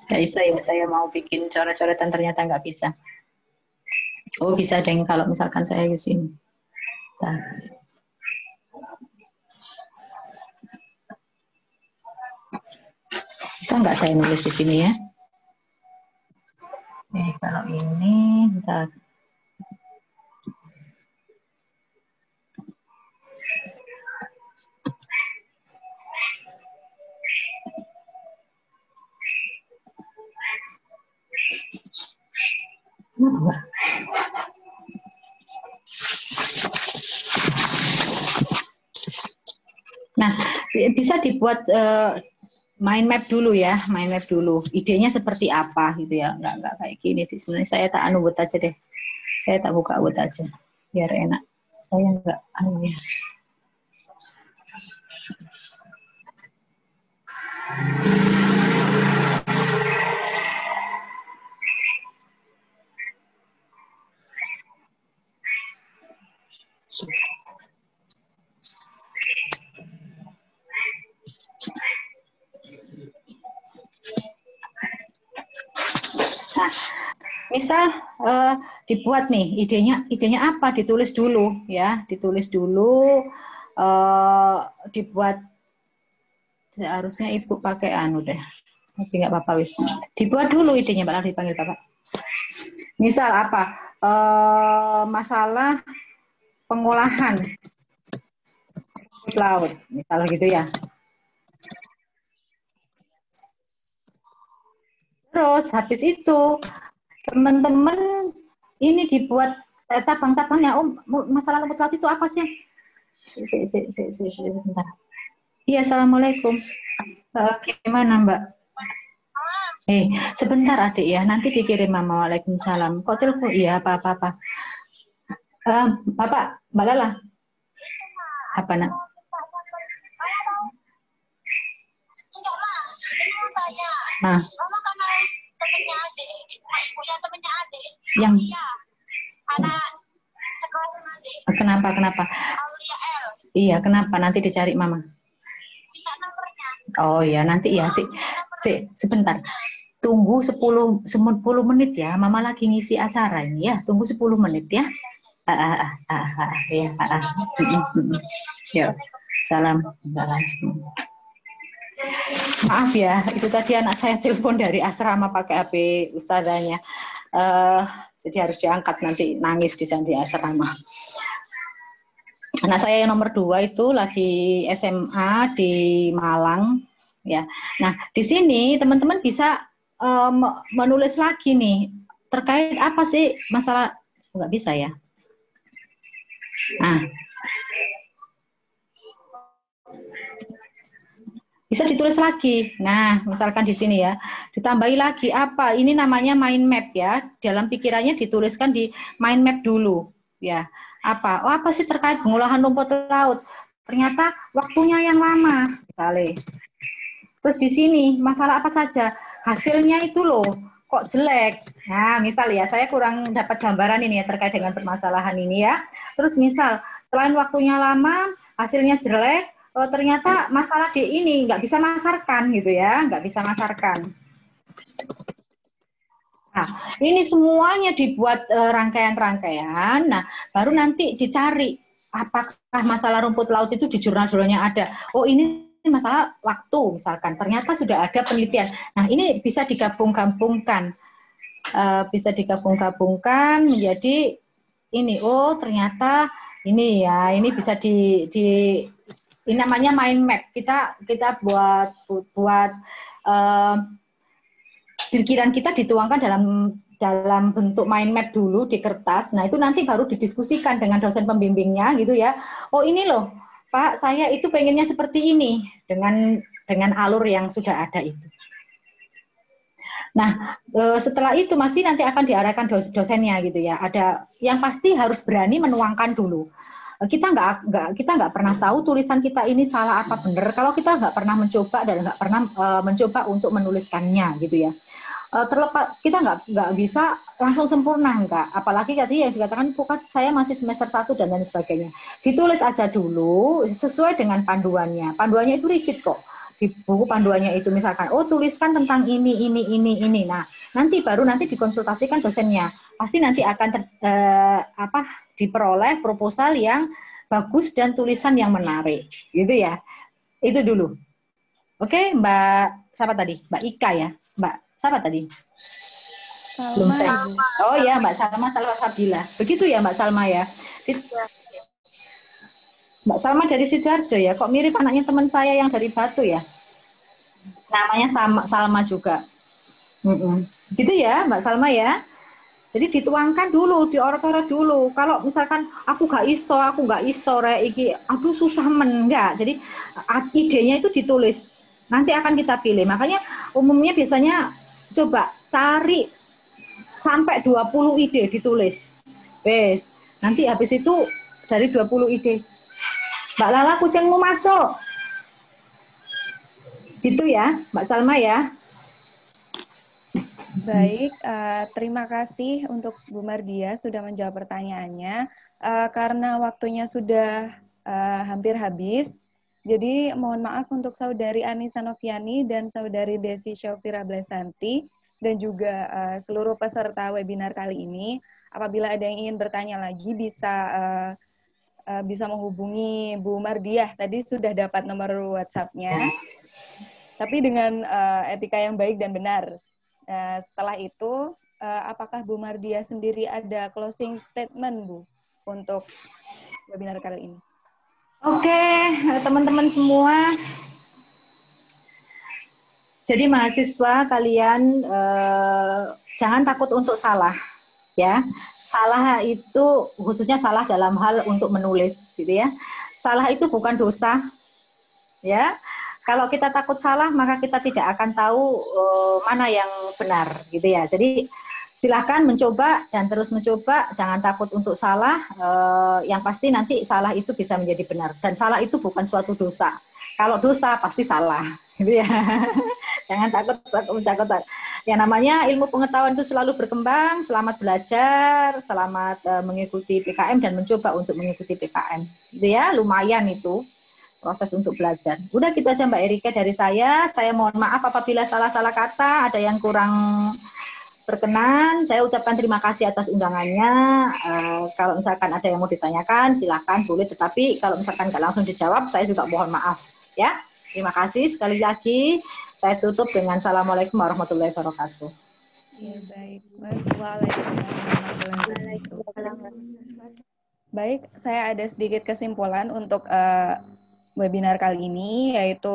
nggak bisa ya, saya mau bikin coret-coretan ternyata nggak bisa. Oh bisa deh kalau misalkan saya di sini. Bisa nggak saya nulis di sini ya? Kalau ini, bentar. Nah, bisa dibuat mind map dulu ya, mind map dulu. Idenya seperti apa gitu ya, nggak kayak gini sih. Sebenarnya saya tak buat aja deh. Saya tak buka buat aja, biar enak. Saya nggak ya. Nah, misal dibuat nih idenya apa, ditulis dulu ya, ditulis dulu, dibuat, seharusnya ibu pakai anu deh, tapi nggak apa-apa wis, dibuat dulu idenya, Mbak Lara dipanggil Bapak. Misal apa, masalah pengolahan laut, misalnya gitu ya. Terus habis itu teman-teman ini dibuat cabang-cabangnya. Oh, masalah rumput laut itu apa sih? Sebentar. Iya, assalamualaikum. Gimana Mbak? Sebentar adik ya, nanti dikirim Mama. Waalaikumsalam. Kok telepon? Iya, apa-apa. Bapak, Mbak Lala. Apa nak? Nah. Yang kenapa? Iya, kenapa? Nanti dicari Mama. Oh ya, nanti ya sebentar. Tunggu 10 menit ya. Mama lagi ngisi acara ini ya. Tunggu 10 menit ya. Ya. Salam. Maaf ya, itu tadi anak saya telepon dari asrama pakai HP ustazahnya. Jadi harus diangkat, nanti nangis di asrama. Anak saya yang nomor 2 itu lagi SMA di Malang ya. Nah, di sini teman-teman bisa menulis lagi nih terkait apa sih masalah, nggak bisa ya. Nah, bisa ditulis lagi. Nah, misalkan di sini ya, ditambahi lagi apa? Ini namanya mind map ya. Dalam pikirannya dituliskan di mind map dulu ya. Apa? Oh, apa sih terkait pengolahan rumput laut? Ternyata waktunya yang lama, misalnya. Terus di sini masalah apa saja? Hasilnya itu loh kok jelek. Nah, misal ya, saya kurang dapat gambaran ini ya terkait dengan permasalahan ini ya. Terus misal selain waktunya lama, hasilnya jelek. Oh, ternyata masalah di ini nggak bisa masarkan gitu ya, nggak bisa masarkan. Nah, ini semuanya dibuat rangkaian-rangkaian. Nah, baru nanti dicari apakah masalah rumput laut itu di jurnal-jurnalnya ada. Oh, ini masalah waktu misalkan. Ternyata sudah ada penelitian. Nah, ini bisa digabung-gabungkan, menjadi ini. Oh, ternyata ini ya, ini bisa ini namanya mind map. Kita buat pikiran kita dituangkan dalam bentuk mind map dulu di kertas. Nah, itu nanti baru didiskusikan dengan dosen pembimbingnya gitu ya. Oh, ini loh, Pak, saya itu pengennya seperti ini dengan alur yang sudah ada itu. Nah, setelah itu pasti nanti akan diarahkan dosennya gitu ya. Ada yang pasti harus berani menuangkan dulu. Kita nggak pernah tahu tulisan kita ini salah apa benar kalau kita nggak pernah mencoba dan nggak pernah mencoba untuk menuliskannya gitu ya. Terlepas kita nggak bisa langsung sempurna, nggak. Apalagi tadi yang dikatakan saya masih semester 1 dan lain sebagainya. Ditulis aja dulu sesuai dengan panduannya. Panduannya itu rigid kok. Di buku panduannya itu misalkan, oh tuliskan tentang ini. Nah, nanti dikonsultasikan dosennya. Pasti nanti akan diperoleh proposal yang bagus dan tulisan yang menarik, gitu ya. Itu dulu. Oke, Mbak siapa tadi? Mbak Ika ya, Mbak siapa tadi? Salma. Oh ya, Mbak Salma Sabila. Begitu ya, Mbak Salma ya. Mbak Salma dari Sidoarjo ya. Kok mirip anaknya teman saya yang dari Batu ya? Namanya Salma juga. Gitu ya, Mbak Salma ya. Jadi dituangkan dulu, diorot-orot dulu. Kalau misalkan aku nggak iso iki, aduh susah enggak. Jadi idenya itu ditulis. Nanti akan kita pilih. Makanya umumnya biasanya coba cari sampai 20 ide ditulis. Wes, nanti habis itu dari 20 ide, Mbak Lala kucingmu masuk. Gitu ya, Mbak Salma ya. Baik, terima kasih untuk Bu Mardia sudah menjawab pertanyaannya. Karena waktunya sudah hampir habis, jadi mohon maaf untuk Saudari Anissa Noviani dan Saudari Desi Syafira Blesanti dan juga seluruh peserta webinar kali ini. Apabila ada yang ingin bertanya lagi bisa menghubungi Bu Mardiah. Tadi sudah dapat nomor WhatsApp-nya. Tapi dengan etika yang baik dan benar. Setelah itu, apakah Bu Mardiah sendiri ada closing statement, Bu, untuk webinar kali ini? Oke, teman-teman semua. Jadi mahasiswa kalian jangan takut untuk salah, ya. Salah itu khususnya salah dalam hal untuk menulis, gitu ya. Salah itu bukan dosa, ya. Kalau kita takut salah, maka kita tidak akan tahu mana yang benar, gitu ya. Jadi silahkan mencoba dan terus mencoba, jangan takut untuk salah. Yang pasti nanti salah itu bisa menjadi benar, dan salah itu bukan suatu dosa. Kalau dosa pasti salah, gitu ya. Jangan takut. Yang namanya ilmu pengetahuan itu selalu berkembang. Selamat belajar, selamat mengikuti PKM dan mencoba untuk mengikuti PKM. Gitu ya, lumayan itu proses untuk belajar. Udah gitu aja Mbak Erika dari saya. Saya mohon maaf apabila salah-salah kata, ada yang kurang berkenan. Saya ucapkan terima kasih atas undangannya. Kalau misalkan ada yang mau ditanyakan, silakan boleh. Tetapi kalau misalkan nggak langsung dijawab, saya juga mohon maaf. Ya, terima kasih sekali lagi. Saya tutup dengan Assalamualaikum warahmatullahi wabarakatuh. Ya, baik. Waalaikumsalam warahmatullahi wabarakatuh. Baik, saya ada sedikit kesimpulan untuk webinar kali ini, yaitu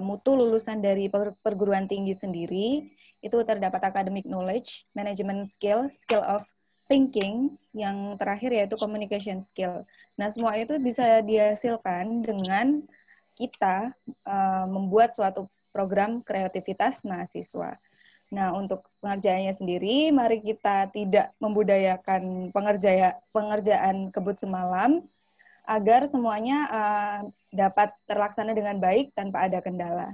mutu lulusan dari perguruan tinggi sendiri, itu terdapat academic knowledge, management skill, skill of thinking, yang terakhir yaitu communication skill. Nah, semua itu bisa dihasilkan dengan kita membuat suatu program kreativitas mahasiswa. Nah, untuk pengerjaannya sendiri, mari kita tidak membudayakan pengerjaan kebut semalam, agar semuanya dapat terlaksana dengan baik tanpa ada kendala.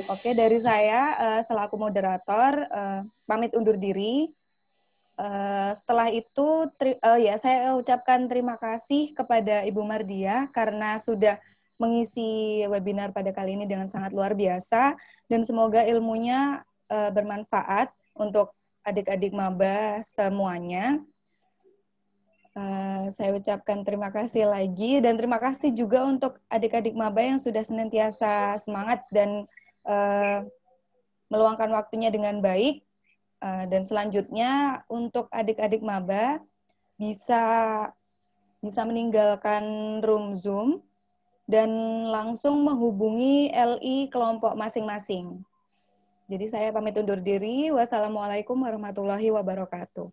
Oke, dari saya selaku moderator pamit undur diri. Setelah itu, saya ucapkan terima kasih kepada Ibu Mardiah karena sudah mengisi webinar pada kali ini dengan sangat luar biasa, dan semoga ilmunya bermanfaat untuk adik-adik maba semuanya. Saya ucapkan terima kasih lagi, dan terima kasih juga untuk adik-adik maba yang sudah senantiasa semangat dan meluangkan waktunya dengan baik. Dan selanjutnya untuk adik-adik maba bisa meninggalkan room Zoom dan langsung menghubungi LI kelompok masing-masing. Jadi saya pamit undur diri. Wassalamualaikum warahmatullahi wabarakatuh.